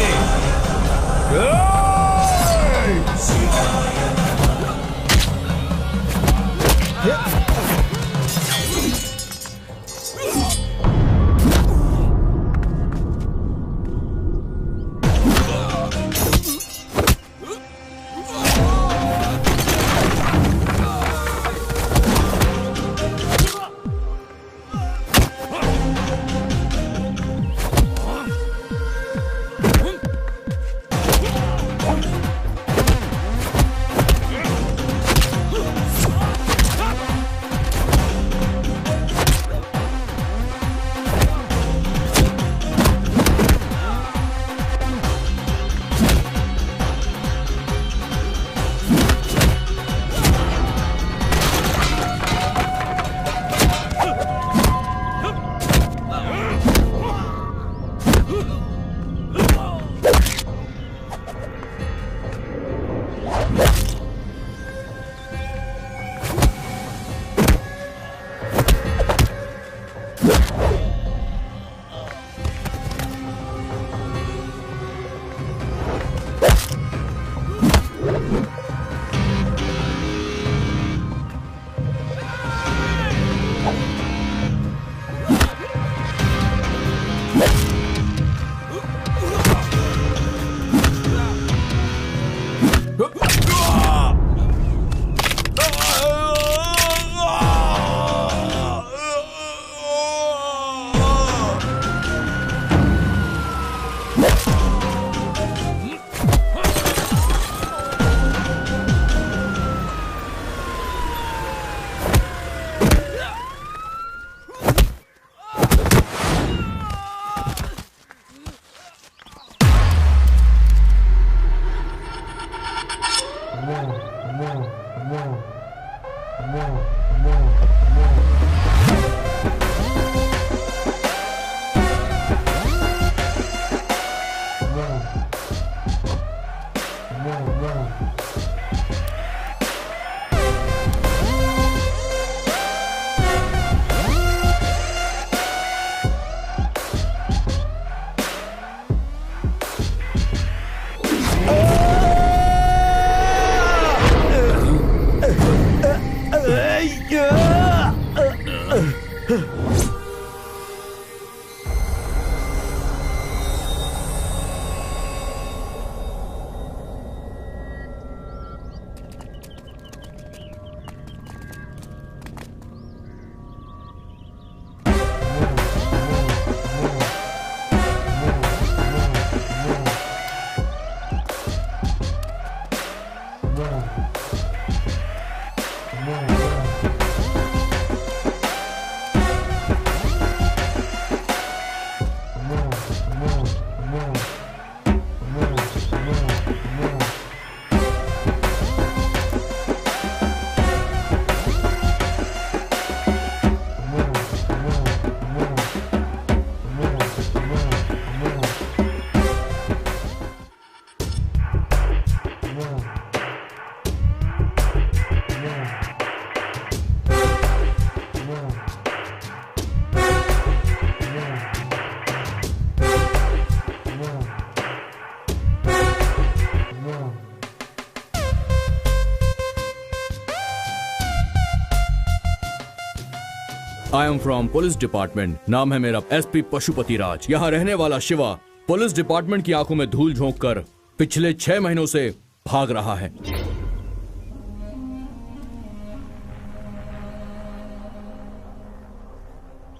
I am from police department. नाम है मेरा एसपी पशुपति राज। यहाँ रहने वाला शिवा पुलिस डिपार्टमेंट की आंखों में धूल झोंक कर पिछले 6 महीनों से भाग रहा है।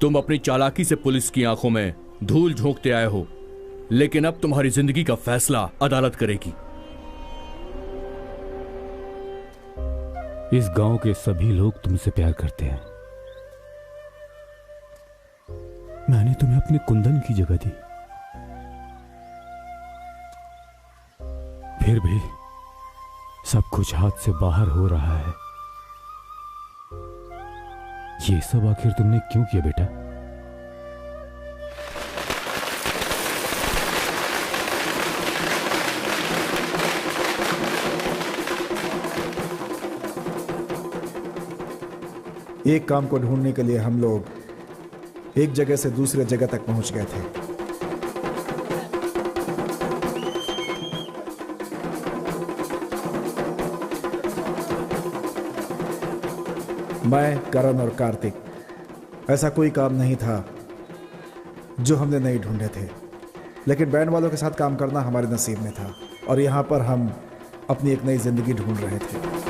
तुम अपनी चालाकी से पुलिस की आंखों में धूल झोंकते आए हो, लेकिन अब तुम्हारी जिंदगी का फैसला अदालत करेगी। इस गांव के सभी लोग तुमसे प्यार करते हैं। मैंने तुम्हें अपने कुंदन की जगह दी, फिर भी सब कुछ हाथ से बाहर हो रहा है। ये सब आखिर तुमने क्यों किया बेटा? एक काम को ढूंढने के लिए हम लोग एक जगह से दूसरे जगह तक पहुंच गए थे। मैं, करण और कार्तिक, ऐसा कोई काम नहीं था जो हमने नहीं ढूंढे थे, लेकिन बैंड वालों के साथ काम करना हमारे नसीब में था और यहां पर हम अपनी एक नई जिंदगी ढूंढ रहे थे।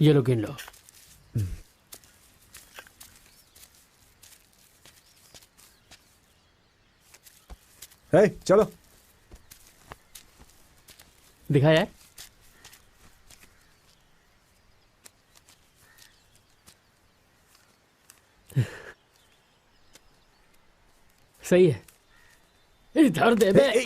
ये लो, गिन लो। चलो दिखा यार। सही है। इधर दे बे।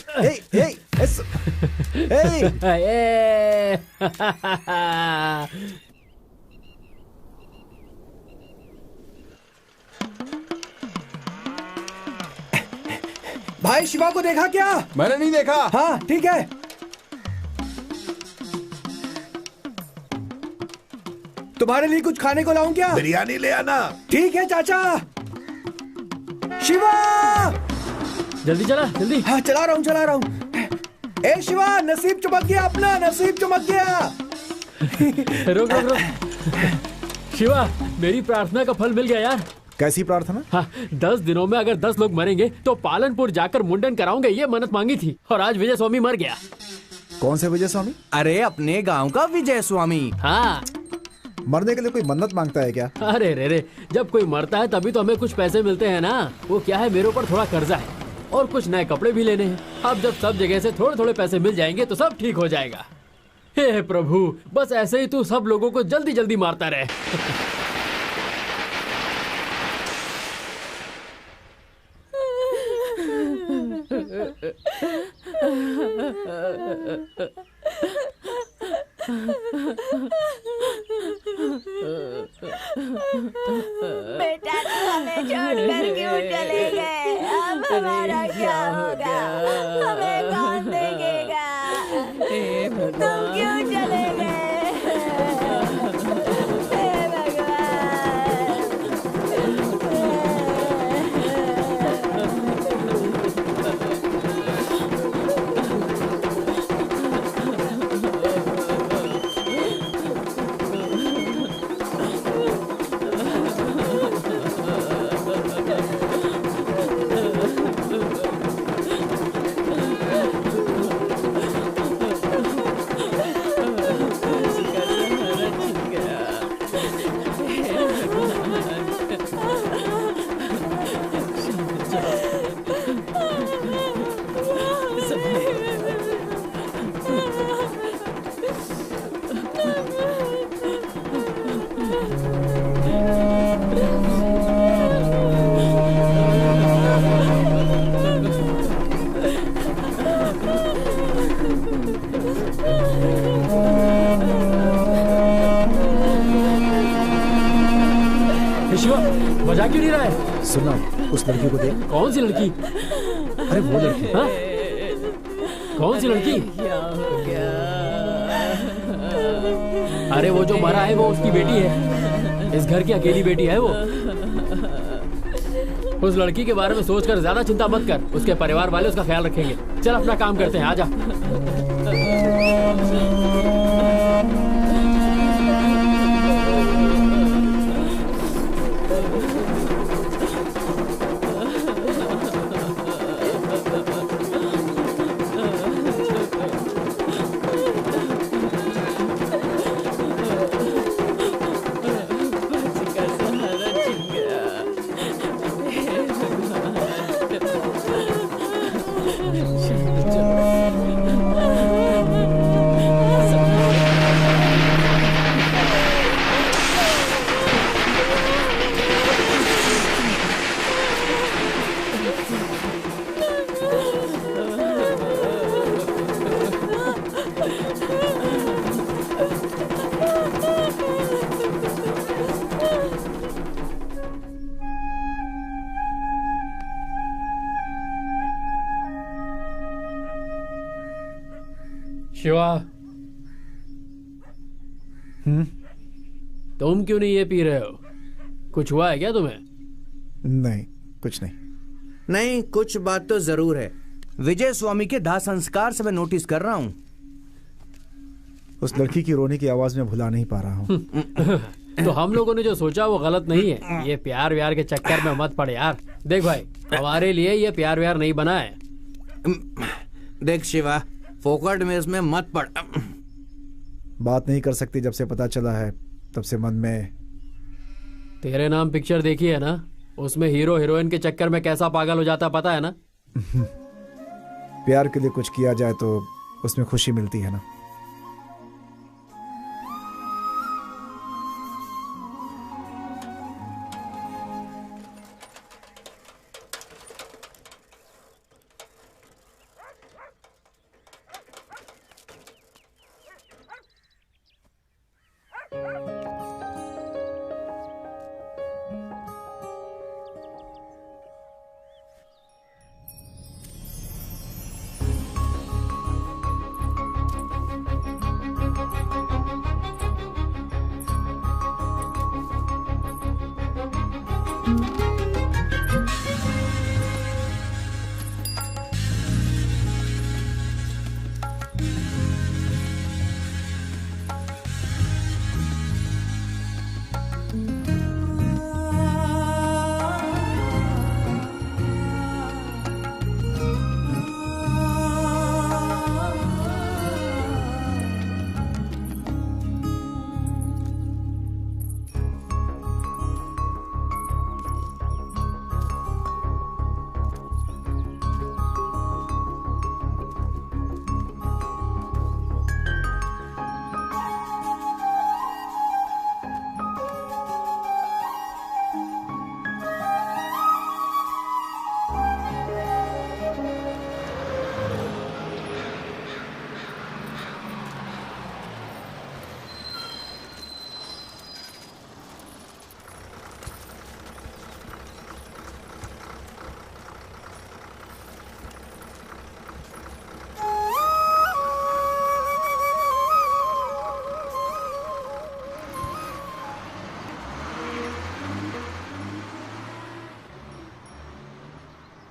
भाई शिवा को देखा क्या? मैंने नहीं देखा। हाँ ठीक है। तुम्हारे लिए कुछ खाने को लाऊं क्या? बिरयानी ले आना। ठीक है चाचा। शिवा जल्दी चला, जल्दी। हाँ चला रहा हूँ। ए शिवा, नसीब चमक गया अपना, नसीब चमक गया। रुक। शिवा, मेरी प्रार्थना का फल मिल गया यार। कैसी प्रार्थना? हाँ, 10 दिनों में अगर 10 लोग मरेंगे तो पालनपुर जाकर मुंडन कराऊंगे, ये मन्नत मांगी थी और आज विजय स्वामी मर गया। कौन से विजय स्वामी? अरे अपने गांव का विजय स्वामी। हाँ। मरने के लिए कोई मन्नत मांगता है क्या? अरे रे, जब कोई मरता है तभी तो हमें कुछ पैसे मिलते हैं ना। वो क्या है, मेरे ऊपर थोड़ा कर्जा है, और कुछ नए कपड़े भी लेने हैं। अब जब सब जगह से थोड़े थोड़े पैसे मिल जाएंगे तो सब ठीक हो जाएगा। हे प्रभु, बस ऐसे ही तू सब लोगों को जल्दी जल्दी मारता रहे। बेटा तू हमें छोड़कर क्यों चले गए? अब हमारा क्या होगा? हमें कौन देखेगा? तुम क्यों चले गए? हे भगवान। मजाक क्यों नहीं रहा है? सुना, उस लड़की को देख। कौन सी लड़की? अरे वो लड़की। हाँ? कौन सी लड़की? अरे वो जो मरा है वो उसकी बेटी है। इस घर की अकेली बेटी है वो। उस लड़की के बारे में सोचकर ज्यादा चिंता मत कर। उसके परिवार वाले उसका ख्याल रखेंगे। चल अपना काम करते हैं, आजा। शिवा, तुम क्यों नहीं ये पी रहे हो? कुछ हुआ है क्या तुम्हें? नहीं, कुछ नहीं। नहीं, कुछ बात तो जरूर है। विजय स्वामी के दाह संस्कार से मैं नोटिस कर रहा हूँ। उस लड़की की रोने की आवाज में भुला नहीं पा रहा हूँ। तो हम लोगों ने जो सोचा वो गलत नहीं है। ये प्यार व्यार के चक्कर में मत पड़े यार। देख भाई, हमारे लिए ये प्यार व्यार नहीं बना है। देख शिवा, फोकट में इसमें मत पड़। बात नहीं कर सकती जब से पता चला है, तब से मन में। तेरे नाम पिक्चर देखी है ना? उसमें हीरो हीरोइन के चक्कर में कैसा पागल हो जाता पता है ना? प्यार के लिए कुछ किया जाए तो उसमें खुशी मिलती है ना।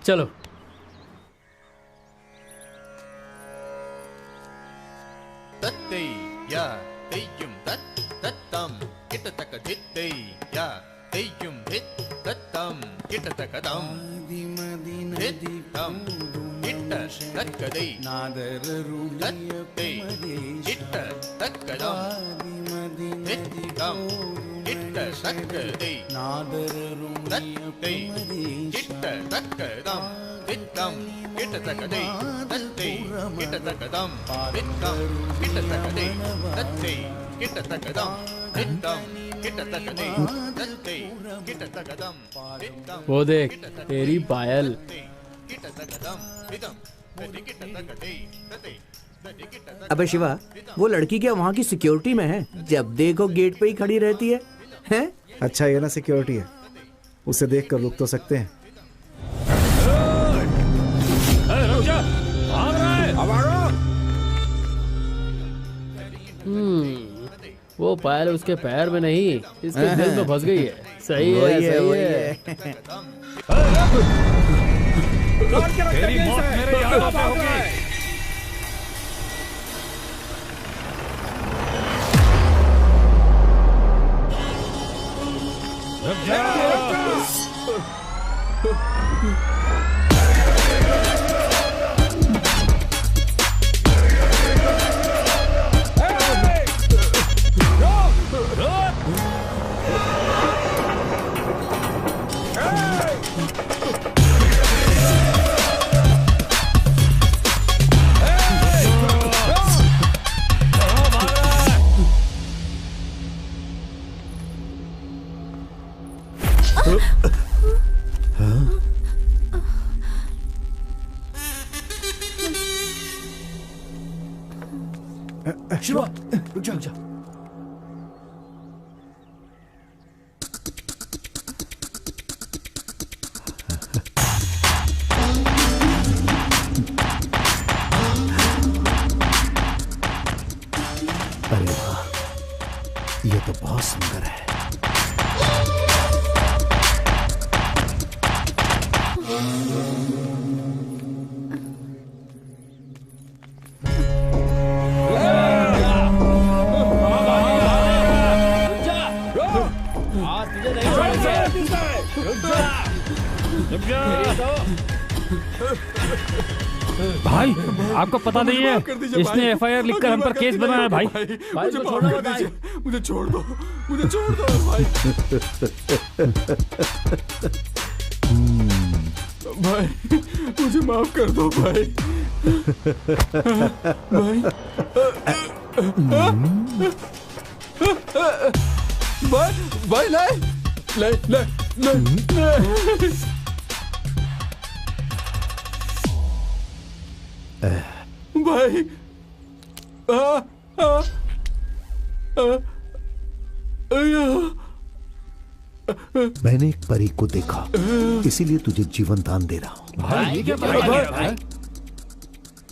चलो। तत्ते या तेयुम तत् तत्तम किटतक धित्ते या तेयुम धित् तत्तम किटतकदम धित्तम किट तत्कदे तत्ते किट तत्कदम धित्तम किट तत्कदे तत्ते किट तत्कदम धित्तम किट तत्कदे तत्ते किट तत्कदम धित्तम किट तत्कदे तत्ते किट तत्कदम धित्तम किट तत्कदे तत्ते किट तत्कदम धित्तम। वो देख तेरी पायल। अबे शिवा, वो लड़की क्या वहाँ की सिक्योरिटी में है? जब देखो गेट पे ही खड़ी रहती है, हैं? अच्छा ये ना सिक्योरिटी है, उसे देख कर रुक तो सकते हैं। वो पायल उसके पैर में नहीं, इसके दिल में फंस गई है। सही है, सही है। तेरी मौत मेरे हाथों पे होगी। रुक जा। शिवा, रुक जा, रुक जा। अरे वाह, ये तो बहुत सुंदर है। भाई आपको पता नहीं है, इसने एफआईआर लिखकर हम पर केस बनाया। भाई मुझे माफ कर दीजिए, मुझे छोड़ दो, मुझे छोड़ दो भाई। भाई मुझे माफ कर दो भाई। भाई भाई भाई ले ले ले ले। भाई मैंने एक परी को देखा, इसीलिए तुझे जीवन दान दे रहा हूँ। भाई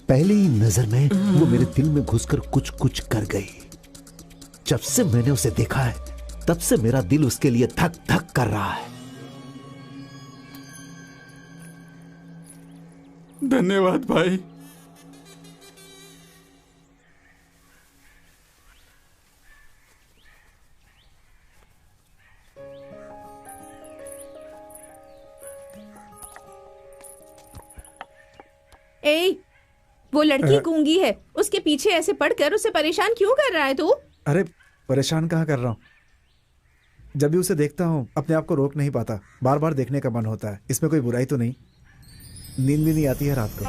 पहले ही नजर में वो मेरे दिल में घुसकर कुछ कुछ कर गई। जब से मैंने उसे देखा है, तब से मेरा दिल उसके लिए धक धक कर रहा है। धन्यवाद भाई। ए, वो लड़की गूंगी है, उसके पीछे ऐसे पड़कर उसे परेशान क्यों कर रहा है तू? अरे परेशान कहाँ कर रहा हूँ, जब भी उसे देखता हूँ अपने आप को रोक नहीं पाता, बार बार देखने का मन होता है। इसमें कोई बुराई तो नहीं? नींद भी नहीं आती है रात को।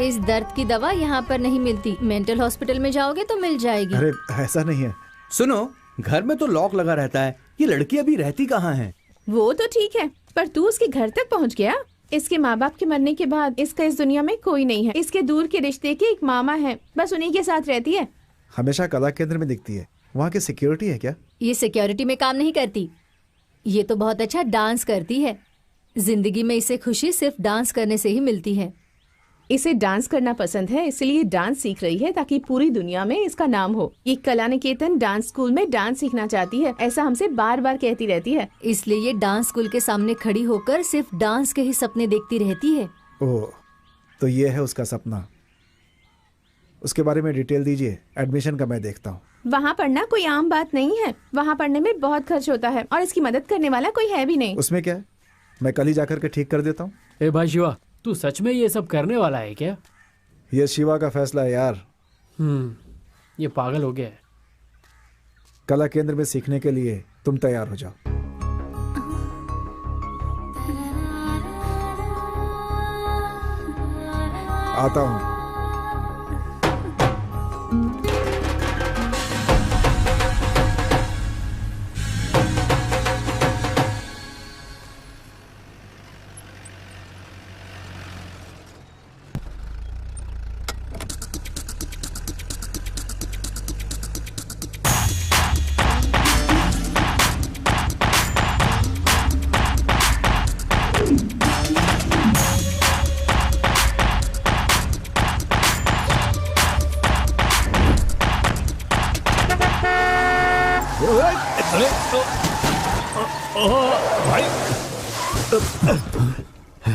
इस दर्द की दवा यहाँ पर नहीं मिलती, मेंटल हॉस्पिटल में जाओगे तो मिल जाएगी। अरे ऐसा नहीं है। सुनो, घर में तो लॉक लगा रहता है, ये लड़की अभी रहती कहाँ है? वो तो ठीक है, पर तू उसके घर तक पहुँच गया? इसके माँ बाप के मरने के बाद इसका इस दुनिया में कोई नहीं है। इसके दूर के रिश्ते की एक मामा है, बस उन्हीं के साथ रहती है। हमेशा कला केंद्र में दिखती है, वहाँ की सिक्योरिटी है क्या? ये सिक्योरिटी में काम नहीं करती, ये तो बहुत अच्छा डांस करती है। जिंदगी में इसे खुशी सिर्फ डांस करने से ही मिलती है। इसे डांस करना पसंद है, इसलिए डांस सीख रही है ताकि पूरी दुनिया में इसका नाम हो। ये कला निकेतन डांस स्कूल में डांस सीखना चाहती है, ऐसा हमसे बार बार कहती रहती है। इसलिए ये डांस स्कूल के सामने खड़ी होकर सिर्फ डांस के ही सपने देखती रहती है। ओह, तो ये है उसका सपना। उसके बारे में डिटेल दीजिए, एडमिशन का मैं देखता हूँ। वहाँ पढ़ना कोई आम बात नहीं है, वहाँ पढ़ने में बहुत खर्च होता है और इसकी मदद करने वाला कोई है भी नहीं। उसमें क्या है, मैं कल ही जाकर के ठीक कर देता हूँ। ए भाई शिवा, तू सच में ये सब करने वाला है क्या? ये शिवा का फैसला है यार। ये पागल हो गया है। कला केंद्र में सीखने के लिए तुम तैयार हो जाओ। आता हूँ।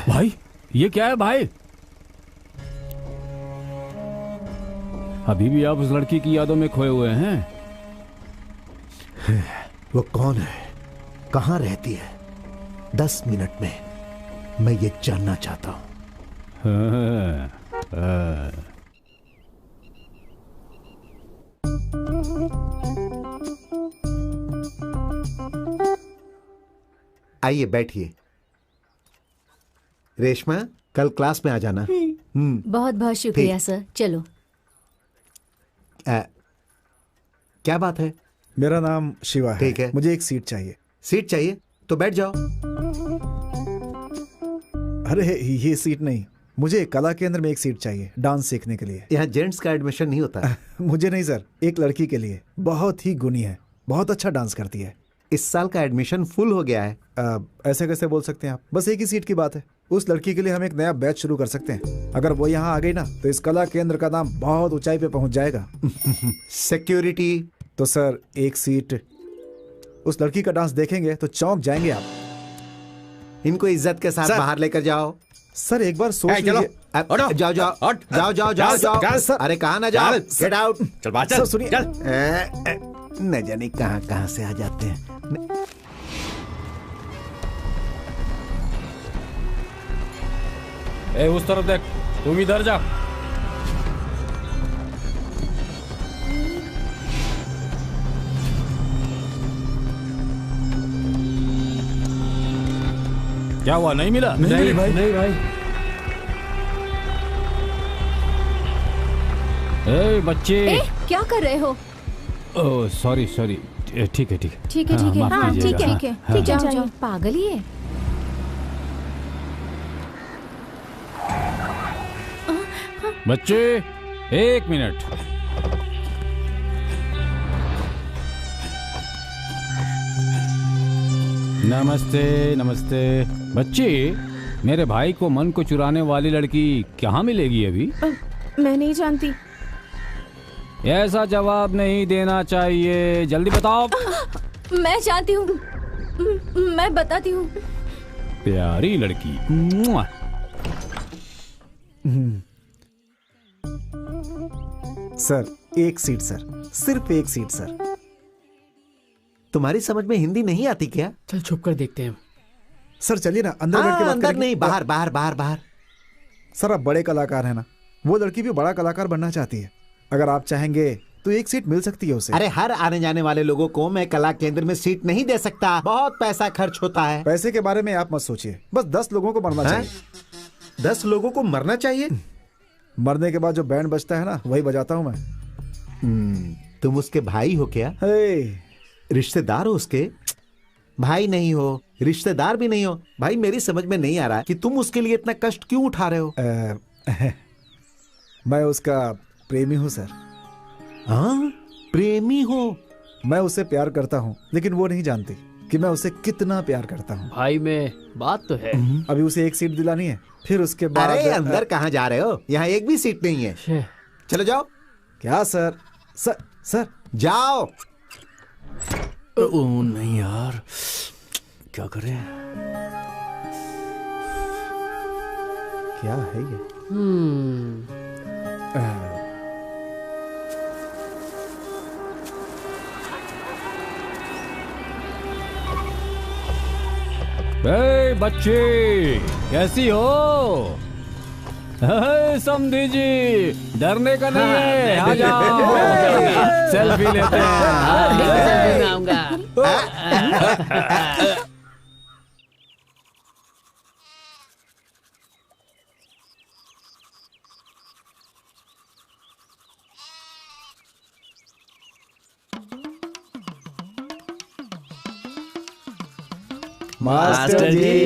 भाई ये क्या है भाई? अभी भी आप उस लड़की की यादों में खोए हुए हैं? वो कौन है, कहां रहती है? 10 मिनट में मैं ये जानना चाहता हूं। आइए बैठिए। रेशमा, कल क्लास में आ जाना। बहुत बहुत शुक्रिया सर। चलो। क्या बात है? मेरा नाम शिवा है। ठीक है, मुझे एक सीट चाहिए। सीट चाहिए तो बैठ जाओ। अरे ये सीट नहीं, मुझे कला केंद्र में एक सीट चाहिए डांस सीखने के लिए। यहाँ जेंट्स का एडमिशन नहीं होता। मुझे नहीं सर, एक लड़की के लिए। बहुत ही गुणी है, बहुत अच्छा डांस करती है। इस साल का एडमिशन फुल हो गया है। ऐसे कैसे बोल सकते हैं आप? बस एक ही सीट की बात है। उस लड़की के लिए हम एक नया बैच शुरू कर सकते हैं। अगर वो यहाँ आ गई ना तो इस कला केंद्र का नाम बहुत ऊंचाई पे पहुंच जाएगा। सिक्योरिटी तो सर एक सीट। उस लड़की का डांस देखेंगे तो चौंक जाएंगे आप। इनको इज्जत के साथ बाहर लेकर जाओ। सर एक बार सोच लीजिए। जाओ जाओ जाओ जाओ जाओ जाओ। अरे कहाँ ना जाओ, गेट आउट। चल बात चल, सुनिए न जाने कहाँ कहाँ से आ जाते हैं। ए, उस तरफ देख, तुम इधर जा। क्या हुआ, नहीं मिला? नहीं भाई, नहीं भाई। ए बच्चे, क्या कर रहे हो? Oh sorry sorry. ठीक है ठीक है ठीक है ठीक है। हाँ ठीक है ठीक है हाँ। ठीक है। पागल ही है। बच्चे 1 मिनट। नमस्ते नमस्ते। बच्चे, मेरे भाई को मन को चुराने वाली लड़की कहाँ मिलेगी अभी? मैं नहीं जानती। ऐसा जवाब नहीं देना चाहिए, जल्दी बताओ। मैं जानती हूँ, मैं बताती हूँ। प्यारी लड़की। सर एक सीट सर, सिर्फ एक सीट सर। तुम्हारी समझ में हिंदी नहीं आती क्या? चल छुप कर देखते हैं। सर चलिए ना, अंदर बैठ के बात अंदर करेंगे। नहीं, बाहर बाहर बाहर बाहर। सर आप बड़े कलाकार हैं ना, वो लड़की भी बड़ा कलाकार बनना चाहती है। अगर आप चाहेंगे तो एक सीट मिल सकती है उसे। अरे हर आने जाने वाले लोगों को मैं कला केंद्र में सीट नहीं दे सकता, बहुत पैसा खर्च होता है। पैसे के बारे में आप मत सोचिए, बस 10 लोगों को मरना चाहिए। 10 लोगों को मरना चाहिए? मरने के बाद जो बैंड बजता है ना, वही बजाता हूँ मैं। तुम उसके भाई हो क्या? रिश्तेदार हो उसके? भाई नहीं हो, रिश्तेदार भी नहीं हो। भाई मेरी समझ में नहीं आ रहा कि तुम उसके लिए इतना कष्ट क्यों उठा रहे हो? मैं उसका प्रेमी हूँ सर। हाँ, प्रेमी हो? मैं उससे प्यार करता हूँ, लेकिन वो नहीं जानती। कि मैं उसे कितना प्यार करता हूँ। भाई में बात तो है। अभी उसे एक सीट दिलानी है, फिर उसके बाद। अरे अंदर कहाँ जा रहे हो? यहाँ एक भी सीट नहीं है। चलो जाओ। क्या सर? सर जाओ। ओ नहीं यार, क्या करें? क्या है ये? बच्चे कैसी हो? समधी जी, डरने का नहीं है, आ जाओ, सेल्फी लेते हैं। मास्टर जी।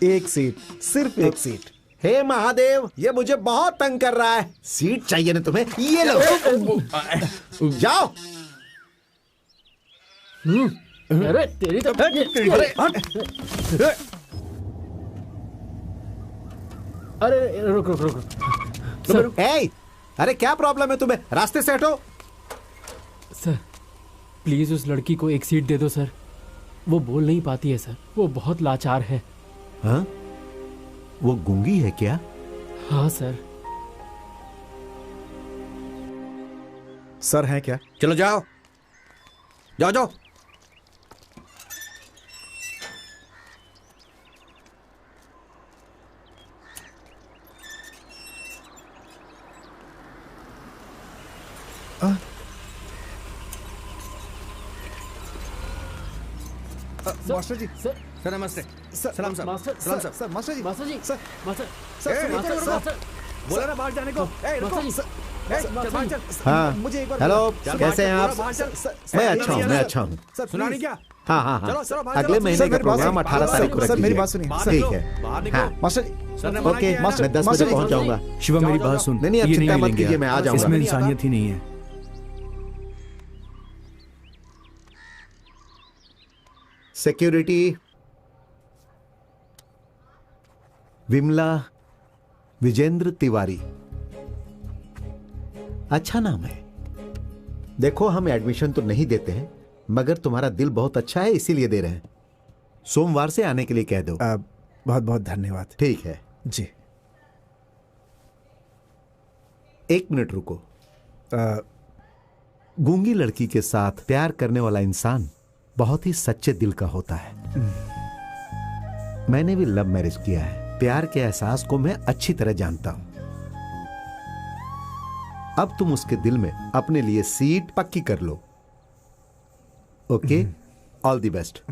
एक सीट, सिर्फ एक सीट। हे महादेव, ये मुझे बहुत तंग कर रहा है। सीट चाहिए ना तुम्हें? ये लो। जाओ। अरे तेरी तो अरे रुक रुक रुक। ए, अरे क्या प्रॉब्लम है तुम्हें? रास्ते से हटो। सर प्लीज उस लड़की को एक सीट दे दो सर। वो बोल नहीं पाती है सर, वो बहुत लाचार है। हाँ? वो गूंगी है क्या? हाँ सर। सर है क्या? चलो जाओ जाओ जाओ। मास्टर जी। सर नमस्ते। सलाम सर। सलाम सर। सर मास्टर जी। मास्टर जी। सर मास्टर सर बोला ना बाहर जाने को। रुको। चल बाहर चल। हाँ, मुझे एक बार हेलो, चल, कैसे हैं आप? मैं अच्छा हूँ, मैं अच्छा हूँ। सुना नहीं क्या? हाँ हाँ चलो, चलो, हाँ, बाहर अगले चलो। महीने सर, का मेरी बात प्रोग्राम सुनिए। 18 तारीख को सर, रख मेरी लीजिए। बात सुनिए। ठीक है। बाहर निकलो। हाँ, मास्टर जी। सर ने मना ओके, किया है ना। मैं 10 मास्टर बजे जी, पहुँच जाऊंगा। शिवा मेरी जाओ, बात जाओ। सुन। नहीं, अब ये चिंता मत लेंगे कीजिए, आप। मैं आ जाऊंगा। इसमें इंसानियत ही नहीं है। सिक्योरिटी। विमला विजेंद्र तिवारी, अच्छा नाम है। देखो, हम एडमिशन तो नहीं देते हैं, मगर तुम्हारा दिल बहुत अच्छा है, इसीलिए दे रहे हैं। सोमवार से आने के लिए कह दो। बहुत बहुत धन्यवाद। ठीक है जी। 1 मिनट रुको। गूंगी लड़की के साथ प्यार करने वाला इंसान बहुत ही सच्चे दिल का होता है। मैंने भी लव मैरिज किया है। प्यार के एहसास को मैं अच्छी तरह जानता हूं। अब तुम उसके दिल में अपने लिए सीट पक्की कर लो। Okay, all the best.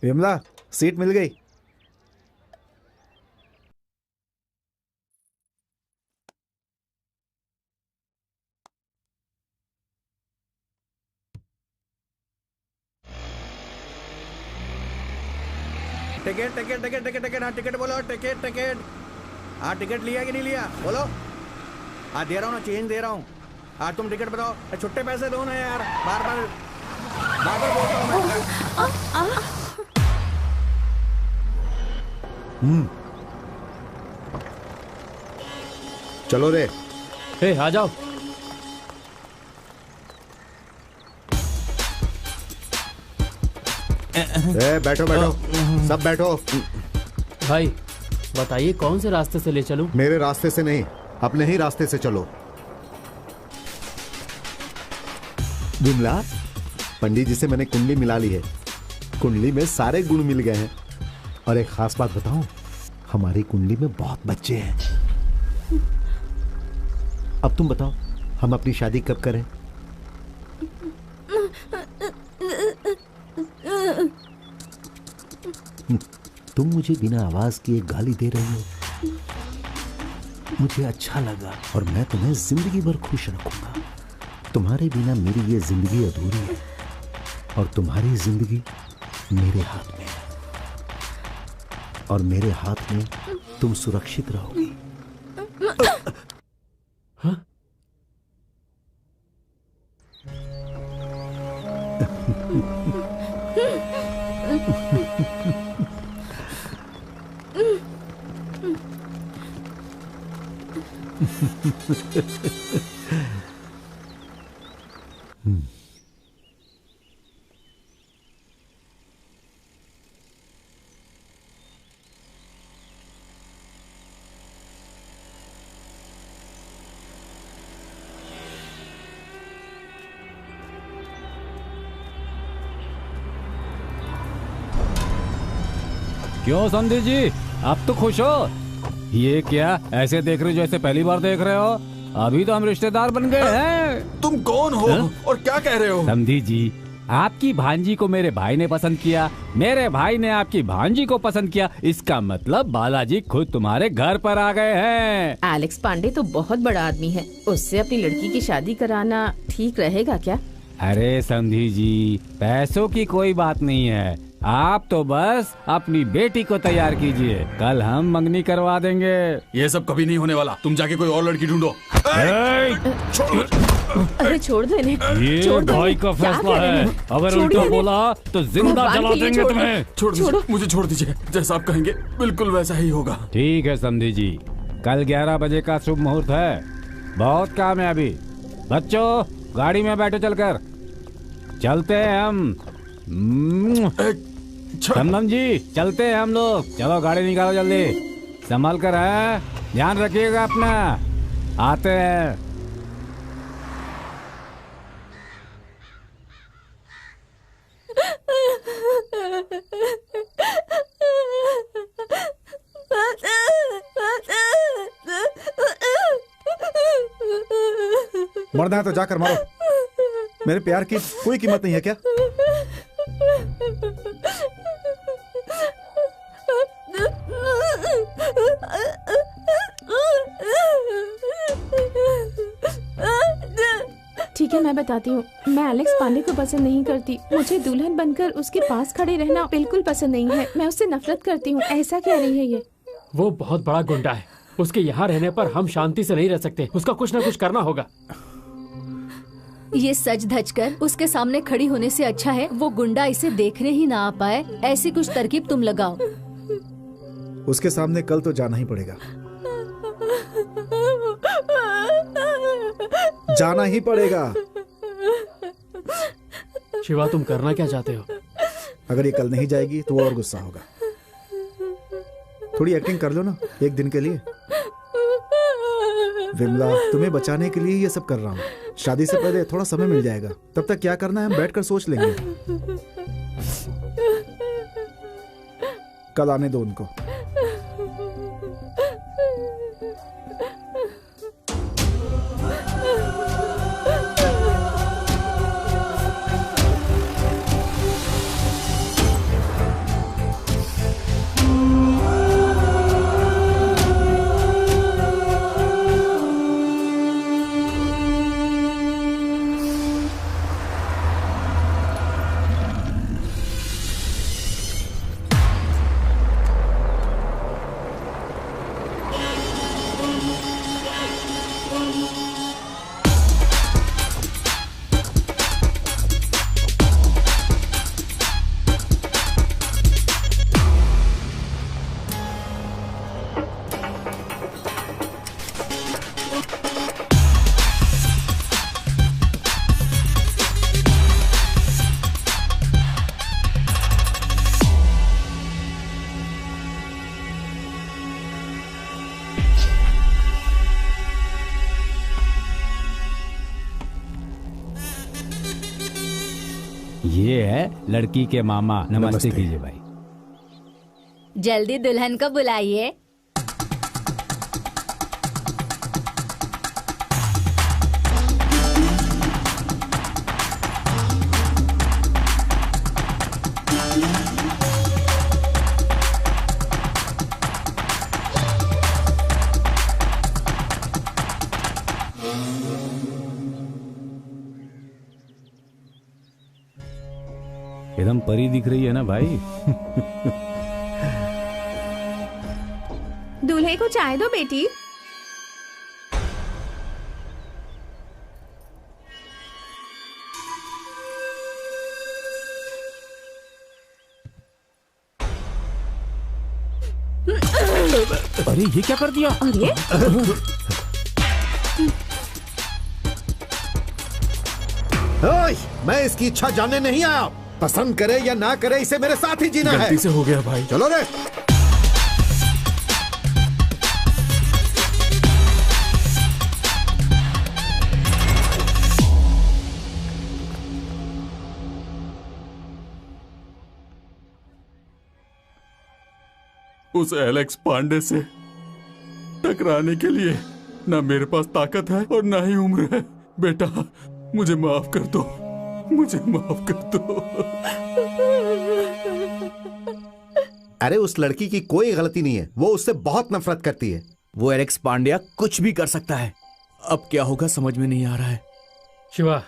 Vimala, seat मिल गई। Ticket ticket ticket ticket ticket. हाँ टिकट बोलो। Ticket ticket. हाँ टिकट लिया कि नहीं लिया बोलो। हाँ दे रहा हूँ ना, चेंज दे रहा हूँ। हाँ तुम टिकट बताओ। छुट्टे पैसे दो ना यार, बार बार बोलता हूँ मैं। चलो रे। हे आ जाओ। बैठो बैठो, सब बैठो। भाई बताइए कौन से रास्ते से ले चलूं? मेरे रास्ते से नहीं, अपने ही रास्ते से चलो। विमला, पंडित जी से मैंने कुंडली मिला ली है। कुंडली में सारे गुण मिल गए हैं। और एक खास बात बताऊं, हमारी कुंडली में बहुत बच्चे हैं। अब तुम बताओ, हम अपनी शादी कब करें? तुम मुझे बिना आवाज किए गाली दे रही हो। मुझे अच्छा लगा और मैं तुम्हें जिंदगी भर खुश रखूंगा। तुम्हारे बिना मेरी ये जिंदगी अधूरी है और तुम्हारी जिंदगी मेरे हाथ में है और मेरे हाथ में तुम सुरक्षित रहोगी। हाँ? क्यों समधी जी, आप तो खुश हो? ये क्या ऐसे देख रहे हो जैसे पहली बार देख रहे हो? अभी तो हम रिश्तेदार बन गए हैं। तुम कौन हो और क्या कह रहे हो? समधी जी, आपकी भांजी को मेरे भाई ने पसंद किया, मेरे भाई ने आपकी भांजी को पसंद किया, इसका मतलब बालाजी खुद तुम्हारे घर पर आ गए हैं। एलेक्स पांडे तो बहुत बड़ा आदमी है, उससे अपनी लड़की की शादी कराना ठीक रहेगा क्या? अरे समधी जी, पैसों की कोई बात नहीं है, आप तो बस अपनी बेटी को तैयार कीजिए, कल हम मंगनी करवा देंगे। ये सब कभी नहीं होने वाला, तुम जाके कोई और लड़की ढूंढो। अरे छोड़ दो इन्हें। ये भाई का फैसला है, अगर उल्टा बोला तो जिंदा जला देंगे तुम्हें। छोड़ दीजिए, मुझे छोड़ दीजिए, जैसा आप कहेंगे बिल्कुल वैसा ही होगा। ठीक है समधी जी, कल 11 बजे का शुभ मुहूर्त है, बहुत काम है अभी। बच्चों गाड़ी में बैठो, चलकर चलते हैं हम। चंदन जी चलते हैं हम लोग, चलो गाड़ी निकालो जल्दी, संभाल कर है, ध्यान रखिएगा अपना, आते हैं। मरना है तो जाकर मारो, मेरे प्यार की कोई कीमत नहीं है क्या? ठीक है, मैं बताती हूँ, मैं एलेक्स पांडे को पसंद नहीं करती, मुझे दुल्हन बनकर उसके पास खड़े रहना बिल्कुल पसंद नहीं है, मैं उससे नफरत करती हूँ। ऐसा कह रही है ये? वो बहुत बड़ा गुंडा है, उसके यहाँ रहने पर हम शांति से नहीं रह सकते, उसका कुछ न कुछ करना होगा। ये सच धज कर उसके सामने खड़ी होने से अच्छा है वो गुंडा इसे देखने ही ना आ पाए, ऐसी कुछ तरकीब तुम लगाओ। उसके सामने कल तो जाना ही पड़ेगा, जाना ही पड़ेगा। शिवा तुम करना क्या चाहते हो? अगर ये कल नहीं जाएगी तो वो और गुस्सा होगा। थोड़ी एक्टिंग कर लो ना एक दिन के लिए। विमला, तुम्हें बचाने के लिए ये सब कर रहा हूँ, शादी से पहले थोड़ा समय मिल जाएगा, तब तक क्या करना है हम बैठकर सोच लेंगे। कल आने दो उनको। ये है लड़की के मामा, नमस्ते कीजिए भाई। जल्दी दुल्हन को बुलाइए। एकदम परी दिख रही है ना भाई। दूल्हे को चाय दो बेटी। अरे ये क्या कर दिया? अरे ओए, मैं इसकी इच्छा जानने नहीं आया। पसंद करे या ना करे, इसे मेरे साथ ही जीना है। गलती से हो गया भाई। चलो रे। उस एलेक्स पांडे से टकराने के लिए ना मेरे पास ताकत है और ना ही उम्र है। बेटा मुझे माफ कर दो, मुझे माफ कर दो। अरे उस लड़की की कोई गलती नहीं है, वो उससे बहुत नफरत करती है। वो एलेक्स पांड्या कुछ भी कर सकता है। अब क्या होगा समझ में नहीं आ रहा है। शिवा,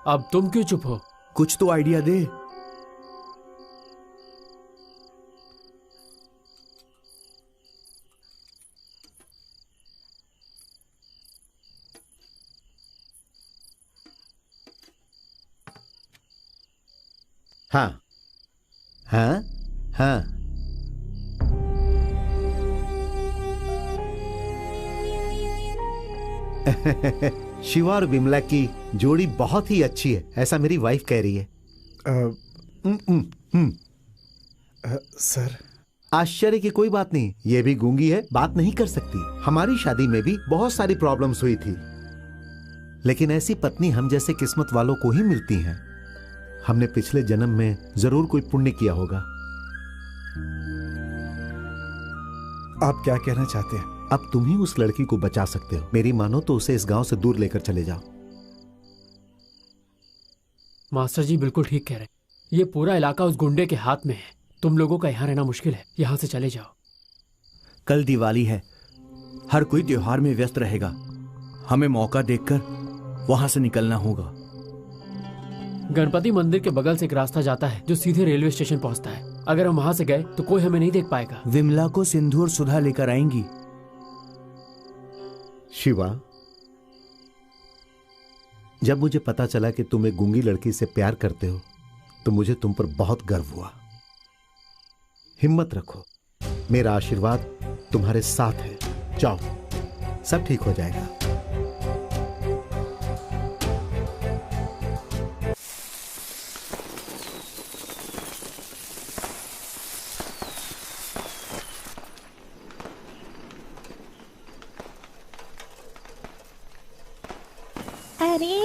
अब तुम क्यों चुप हो? कुछ तो आइडिया दे। हाँ हाँ हाँ। शिवा और विमला की जोड़ी बहुत ही अच्छी है, ऐसा मेरी वाइफ कह रही है। सर, आश्चर्य की कोई बात नहीं, ये भी गूंगी है, बात नहीं कर सकती। हमारी शादी में भी बहुत सारी प्रॉब्लम्स हुई थी, लेकिन ऐसी पत्नी हम जैसे किस्मत वालों को ही मिलती हैं। हमने पिछले जन्म में जरूर कोई पुण्य किया होगा। आप क्या कहना चाहते हैं? अब तुम ही उस लड़की को बचा सकते हो। मेरी मानो तो उसे इस गांव से दूर लेकर चले जाओ। मास्टर जी बिल्कुल ठीक कह रहे हैं। ये पूरा इलाका उस गुंडे के हाथ में है। तुम लोगों का यहाँ रहना मुश्किल है, यहाँ से चले जाओ। कल दिवाली है, हर कोई त्योहार में व्यस्त रहेगा। हमें मौका देखकर वहां से निकलना होगा। गणपति मंदिर के बगल से एक रास्ता जाता है जो सीधे रेलवे स्टेशन पहुंचता है। अगर हम वहां से गए तो कोई हमें नहीं देख पाएगा। विमला को सिंधु और सुधा लेकर आएंगी। शिवा, जब मुझे पता चला कि तुम एक गूंगी लड़की से प्यार करते हो तो मुझे तुम पर बहुत गर्व हुआ। हिम्मत रखो, मेरा आशीर्वाद तुम्हारे साथ है। जाओ, सब ठीक हो जाएगा। अरे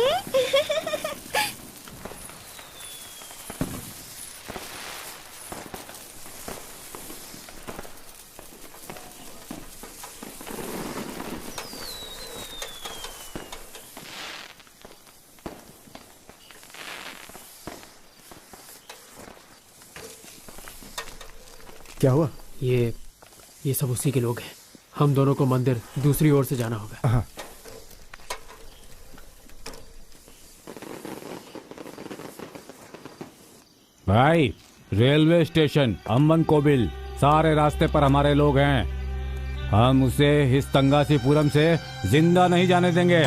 क्या हुआ? ये सब उसी के लोग हैं। हम दोनों को मंदिर दूसरी ओर से जाना होगा। हाँ। भाई, रेलवे स्टेशन, अम्बन कोबिल, सारे रास्ते पर हमारे लोग हैं। हम उसे इस तंगासीपुरम से जिंदा नहीं जाने देंगे।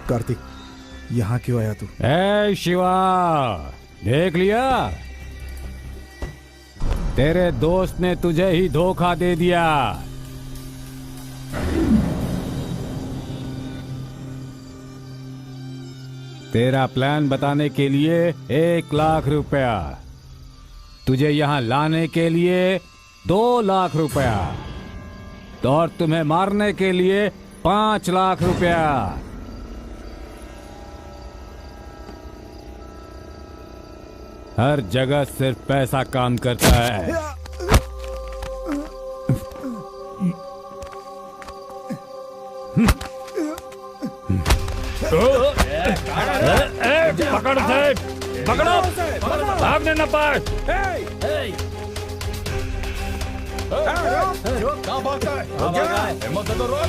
कार्तिक, यहाँ क्यों आया तू? ए शिवा, देख लिया? तेरे दोस्त ने तुझे ही धोखा दे दिया। तेरा प्लान बताने के लिए 1 लाख रुपया, तुझे यहां लाने के लिए 2 लाख रुपया, और तुम्हें मारने के लिए 5 लाख रुपया। हर जगह सिर्फ पैसा काम करता है। पकड़ से, पकड़ो, भागने न पाए। कहाँ भागता है? हिम्मत है तो रोक।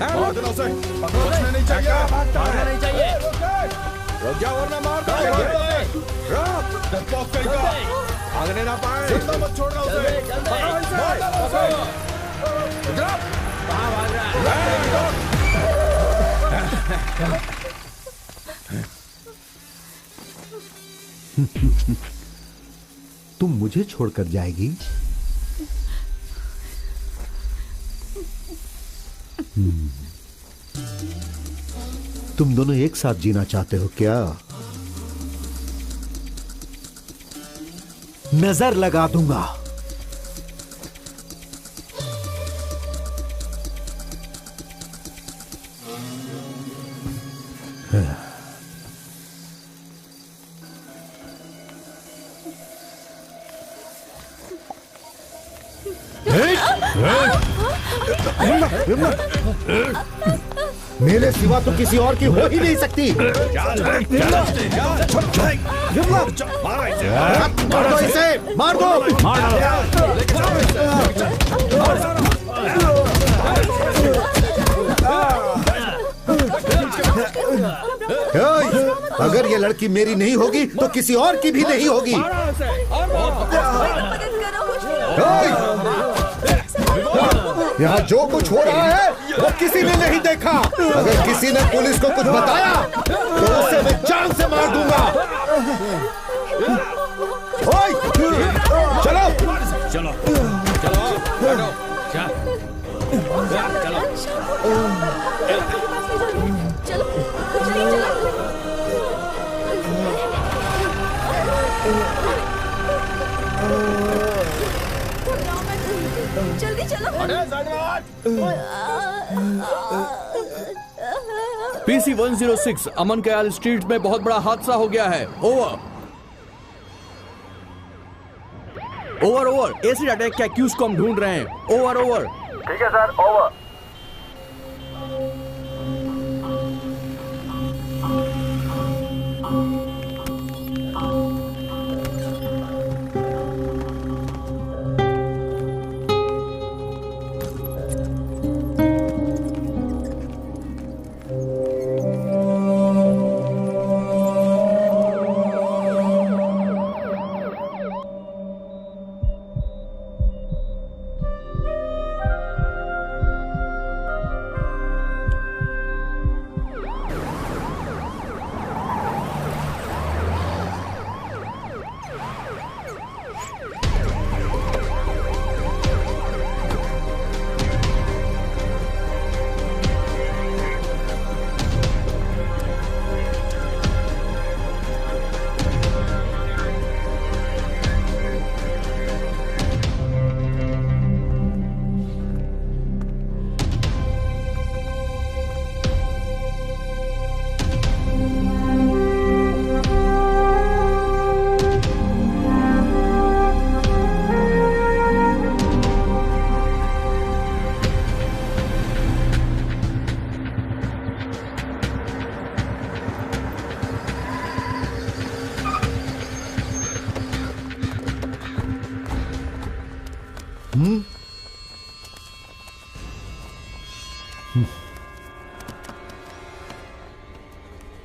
मार देना उसे। पकड़ने नहीं चाहिए। नहीं चाहिए। रुक जा वरना मार देंगे। रुक। डरपोक कहीं का। भागने ना पाए। जिंदा मत छोड़ना उसे। पकड़ो इसे। मार देना उसे। कहाँ भाग रहा है? तुम मुझे छोड़कर जाएगी? तुम दोनों एक साथ जीना चाहते हो क्या? नजर लगा दूंगा। मेरे सिवा तो किसी और की हो ही नहीं सकती। मार दो इसे, मार दो। अगर ये लड़की मेरी नहीं होगी तो किसी और की भी नहीं होगी। यहाँ जो कुछ हो रहा है वो किसी ने नहीं देखा। अगर किसी ने पुलिस को कुछ बताया तो उसे मैं जान से मार दूंगा। ओए, चलो चलो जल्दी चलो। PC 106 अमन कयाल स्ट्रीट में बहुत बड़ा हादसा हो गया है। Over over over. Acid attack के एक्यूज को हम ढूंढ रहे हैं। Over over. ठीक है सर, ओवर।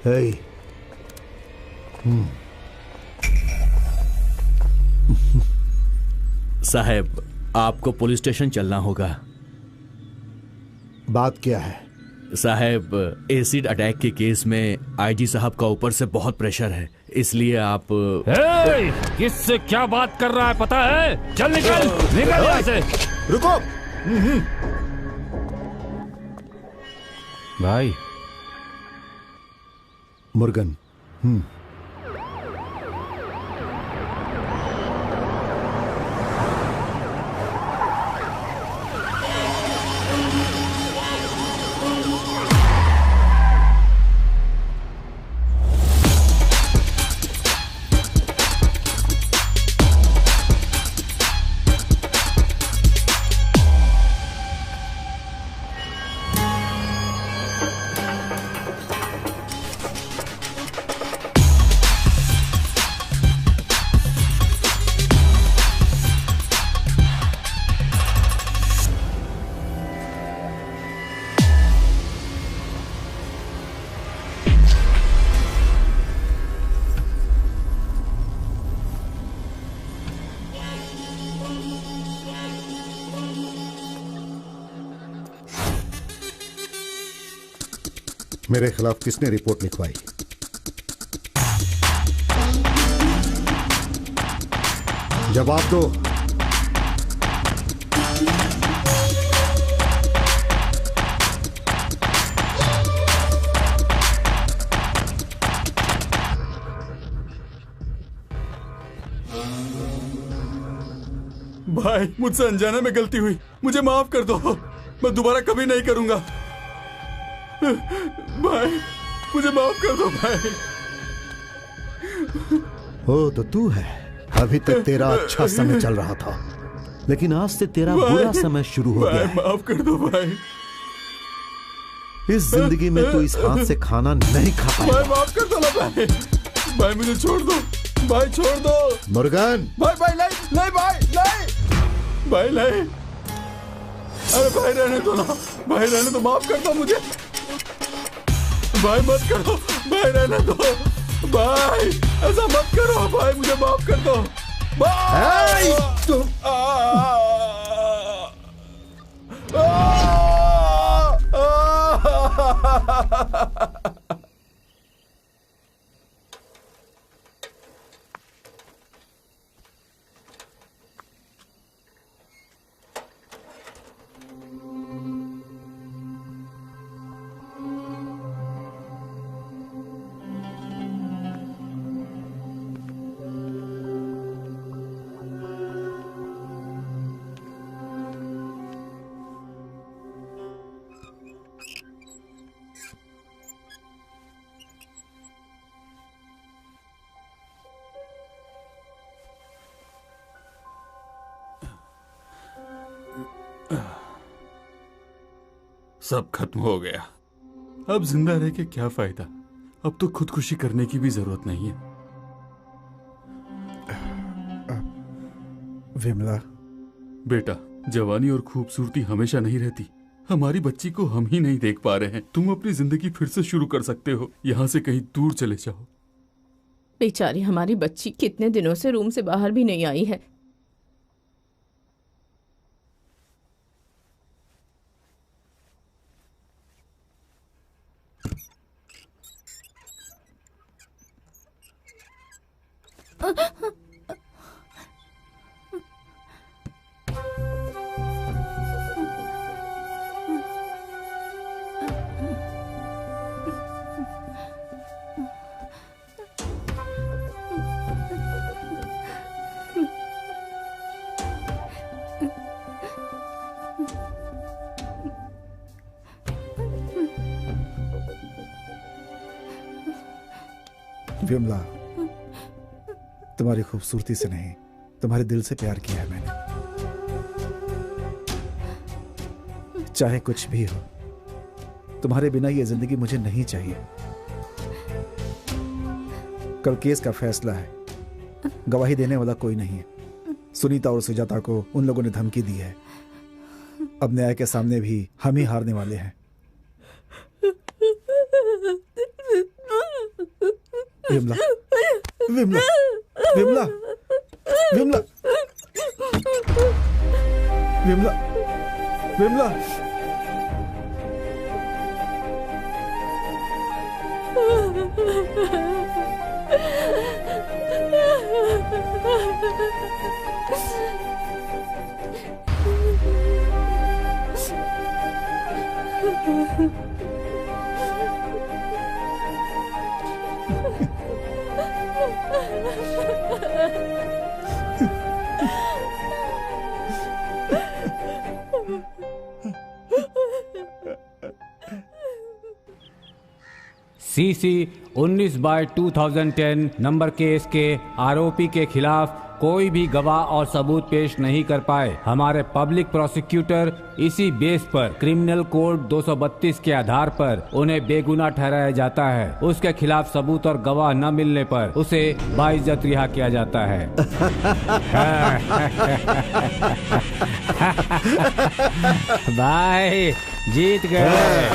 Hey. साहब, आपको पुलिस स्टेशन चलना होगा। बात क्या है? साहब, एसिड अटैक के केस में आईजी साहब का ऊपर से बहुत प्रेशर है, इसलिए आप किससे क्या बात कर रहा है पता है? चल निकल निकल यहाँ से। रुको। भाई मुर्गन। मेरे खिलाफ किसने रिपोर्ट लिखवाई? जवाब दो। भाई, मुझसे अनजाने में गलती हुई, मुझे माफ कर दो। मैं दोबारा कभी नहीं करूंगा। भाई, मुझे माफ कर दो भाई। ओ तो तू है। अभी तक तेरा अच्छा समय चल रहा था, लेकिन आज से तेरा बुरा समय शुरू हो गया है। माफ कर दो भाई। इस जिंदगी में तू इस हाथ से खाना नहीं खा पाएगा। भाई माफ कर दो ना भाई। भाई मुझे छोड़ दो भाई, छोड़ दो। मुर्गन। भाई भाई नहीं नहीं भाई नहीं भाई नहीं। अरे भाई रहने दो ना भाई, रहने दो, माफ कर दो मुझे भाई, मत करो भाई, रहने दो भाई, ऐसा मत करो भाई, मुझे माफ कर दो भाई। तुम सब खत्म हो गया। अब जिंदा रह के क्या फायदा? अब तो खुदकुशी करने की भी जरूरत नहीं है। विमला बेटा, जवानी और खूबसूरती हमेशा नहीं रहती। हमारी बच्ची को हम ही नहीं देख पा रहे हैं। तुम अपनी जिंदगी फिर से शुरू कर सकते हो। यहाँ से कहीं दूर चले जाओ। बेचारी हमारी बच्ची कितने दिनों से रूम से बाहर भी नहीं आई है। विमला, तुम्हारी खूबसूरती से नहीं, तुम्हारे दिल से प्यार किया है मैंने। चाहे कुछ भी हो, तुम्हारे बिना ये जिंदगी मुझे नहीं चाहिए। कल केस का फैसला है, गवाही देने वाला कोई नहीं है। सुनीता और सुजाता को उन लोगों ने धमकी दी है। अब न्याय के सामने भी हम ही हारने वाले हैं। Vimla, Vimla, Vimla, Vimla, Vimla, Vimla, CC 19/2010 number case के आरोपी के खिलाफ कोई भी गवाह और सबूत पेश नहीं कर पाए। हमारे पब्लिक प्रोसिक्यूटर इसी बेस पर क्रिमिनल कोड 232 के आधार पर उन्हें बेगुनाह ठहराया जाता है। उसके खिलाफ सबूत और गवाह न मिलने पर उसे बाइज्जत रिहा किया जाता है। भाई जीत गए।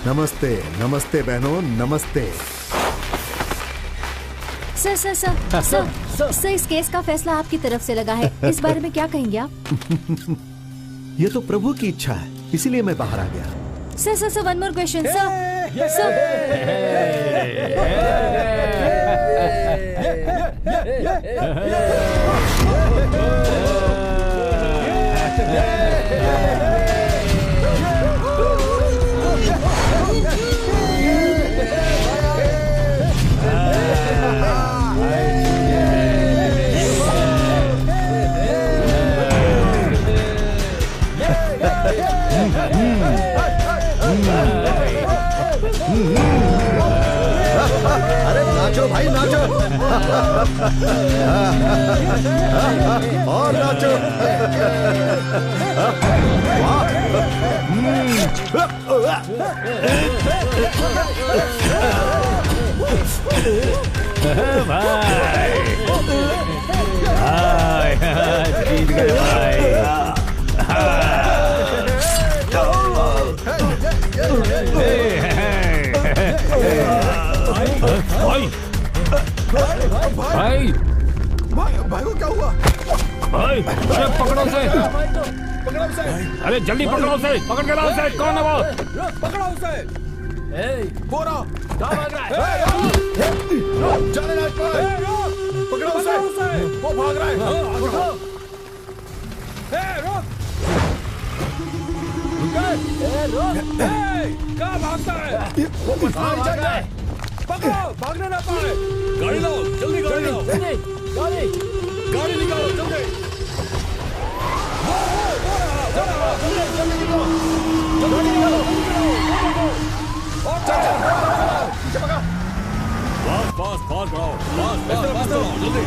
नमस्ते नमस्ते बहनों, नमस्ते। Sir sir sir sir sir इस केस का फैसला आपकी तरफ से लगा है, इस बारे में क्या कहेंगे आप? ये तो प्रभु की इच्छा है, इसीलिए मैं बाहर आ गया। Sir sir sir one more question अरे नाचो भाई नाचो। और नाचो। जीत गए भाई। भाई भाई को क्या हुआ? भाई पकड़ो उसे, पकड़ो उसे। अरे जल्दी पकड़ो उसे, पकड़ के लाओ उसे। कौन है वो? पकड़ो उसे। बोरा जाने ना पाए। पकड़ो उसे, वो भाग रहा है। क्या भागता है? वो भाग रहा है। पकड़ो, भागने ना पाए। गाड़ी लाओ, जल्दी गाड़ी लाओ। गाड़ी निकालो जल्दी। फास्ट फास्ट बढ़ाओ, फास्ट बढ़ाओ जल्दी।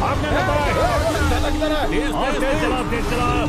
भागने ना पाए। तेज चलाओ, तेज चलाओ।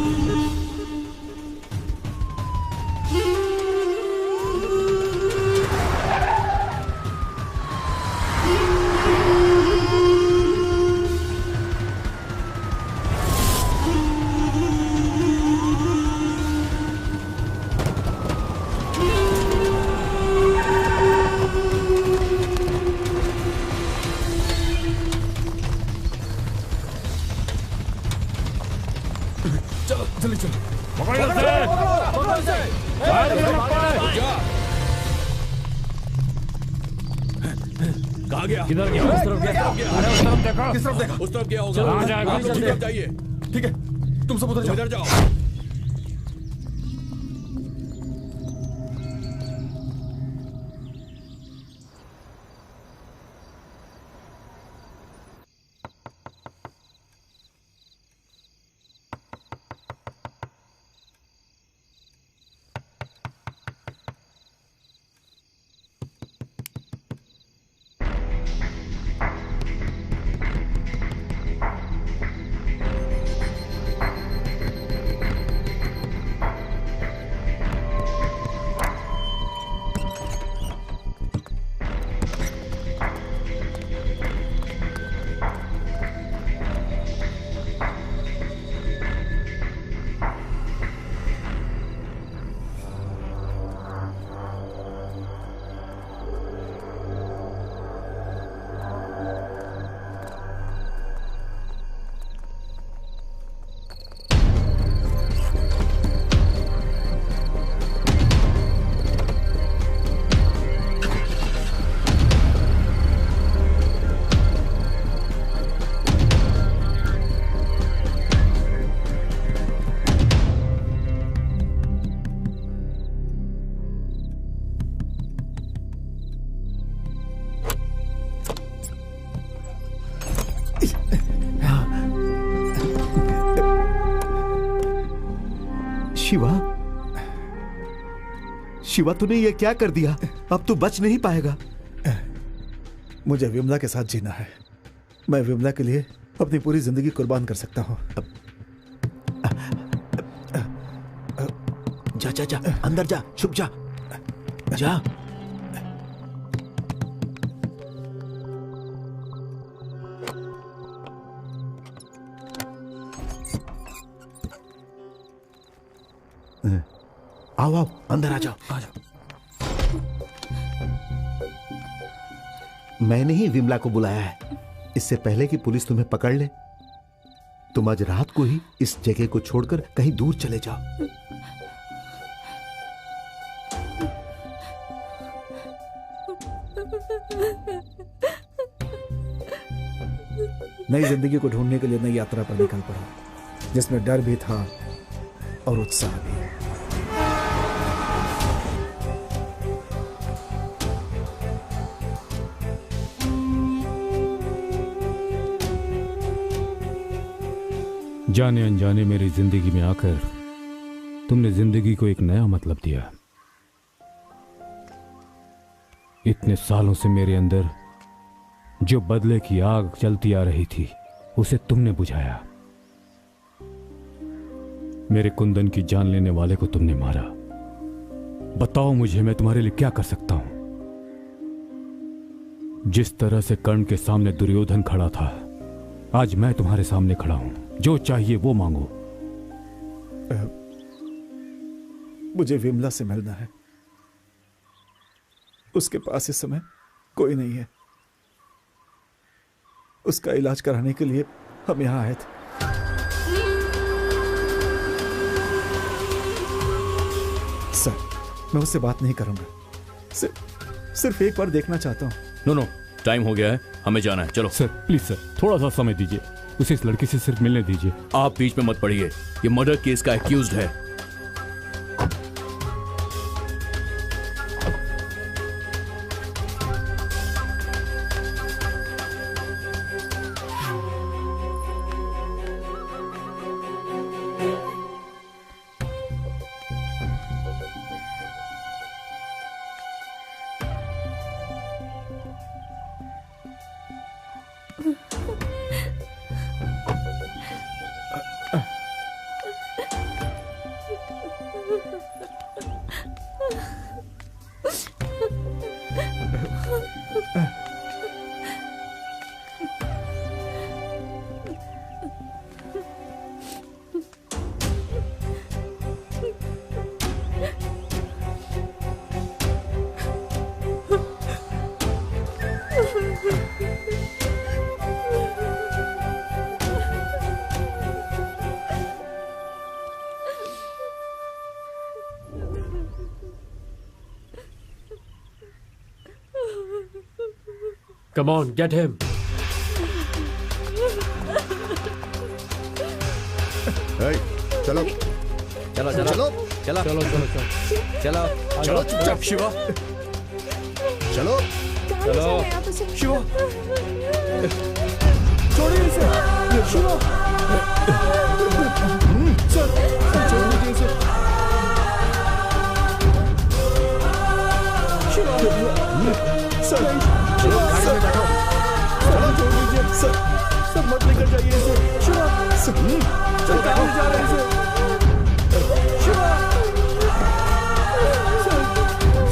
चलो जल्दी चलो। पकड़ो उसे। कहाँ गया? किधर गया? उस तरफ गया। अरे उस तरफ देखो। किस तरफ देखा? उस तरफ गया होगा। कहाँ जाएगा? आप लोग जाइए। ठीक है, तुम सब उधर जाओ। इधर जाओ। शिवा, शिवा तूने ये क्या कर दिया? अब तू बच नहीं पाएगा। मुझे विमला के साथ जीना है। मैं विमला के लिए अपनी पूरी जिंदगी कुर्बान कर सकता हूँ। जा जा जा, अंदर जा, छुप जा, जा। आओ आओ, अंदर आ जाओ, आ जाओ। मैंने ही विमला को बुलाया है, इससे पहले कि पुलिस तुम्हें पकड़ ले। तुम आज रात को ही इस जगह को छोड़कर कहीं दूर चले जाओ। नई जिंदगी को ढूंढने के लिए नई यात्रा पर निकल पड़ा, जिसमें डर भी था और उत्साह भी। जाने अनजाने मेरी जिंदगी में आकर तुमने जिंदगी को एक नया मतलब दिया। इतने सालों से मेरे अंदर जो बदले की आग जलती आ रही थी, उसे तुमने बुझाया। मेरे कुंदन की जान लेने वाले को तुमने मारा। बताओ मुझे, मैं तुम्हारे लिए क्या कर सकता हूं? जिस तरह से कर्ण के सामने दुर्योधन खड़ा था, आज मैं तुम्हारे सामने खड़ा हूं। जो चाहिए वो मांगो। मुझे विमला से मिलना है। उसके पास इस समय कोई नहीं है। उसका इलाज कराने के लिए हम यहां आए थे। सर, मैं उससे बात नहीं करूंगा। सिर्फ एक बार देखना चाहता हूं। नो, टाइम हो गया है, हमें जाना है। चलो सर, प्लीज सर, थोड़ा सा समय दीजिए। उसे इस लड़की से सिर्फ मिलने दीजिए। आप बीच में मत पड़िए, ये मर्डर केस का एक्यूज्ड है। Come on, get him. Hey, चलो चलो चलो चलो चलो चलो चलो चलो चलो चुपचाप शिवा, चलो चलो शिवा, छोड़िए इसे। शिवा, सर छोड़ दीजिए इसे। शिवा, सर शिवा, सर छोड़ दीजिए। सर मत लेकर जाइए इसे। शिवा, सर कहाँ ले जा रहे हैं इसे? शिवा, सर शिवा।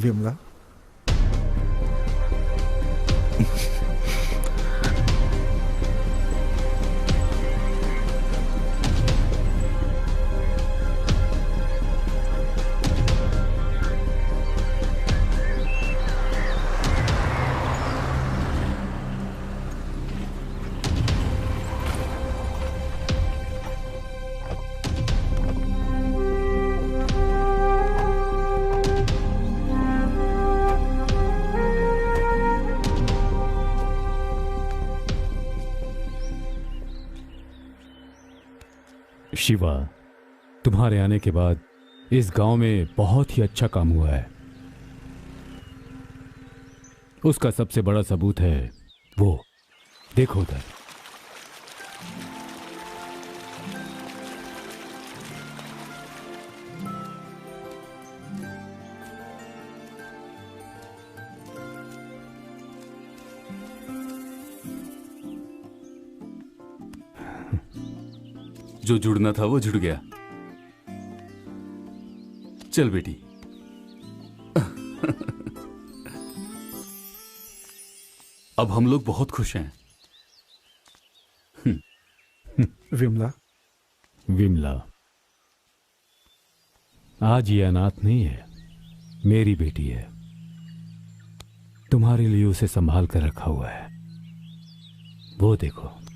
विमला, शिवा, तुम्हारे आने के बाद इस गांव में बहुत ही अच्छा काम हुआ है। उसका सबसे बड़ा सबूत है वो देखो उधर। जो जुड़ना था वो जुड़ गया। चल बेटी। अब हम लोग बहुत खुश हैं। विमला, विमला, आज ये अनाथ नहीं है, मेरी बेटी है। तुम्हारे लिए उसे संभाल कर रखा हुआ है। वो देखो।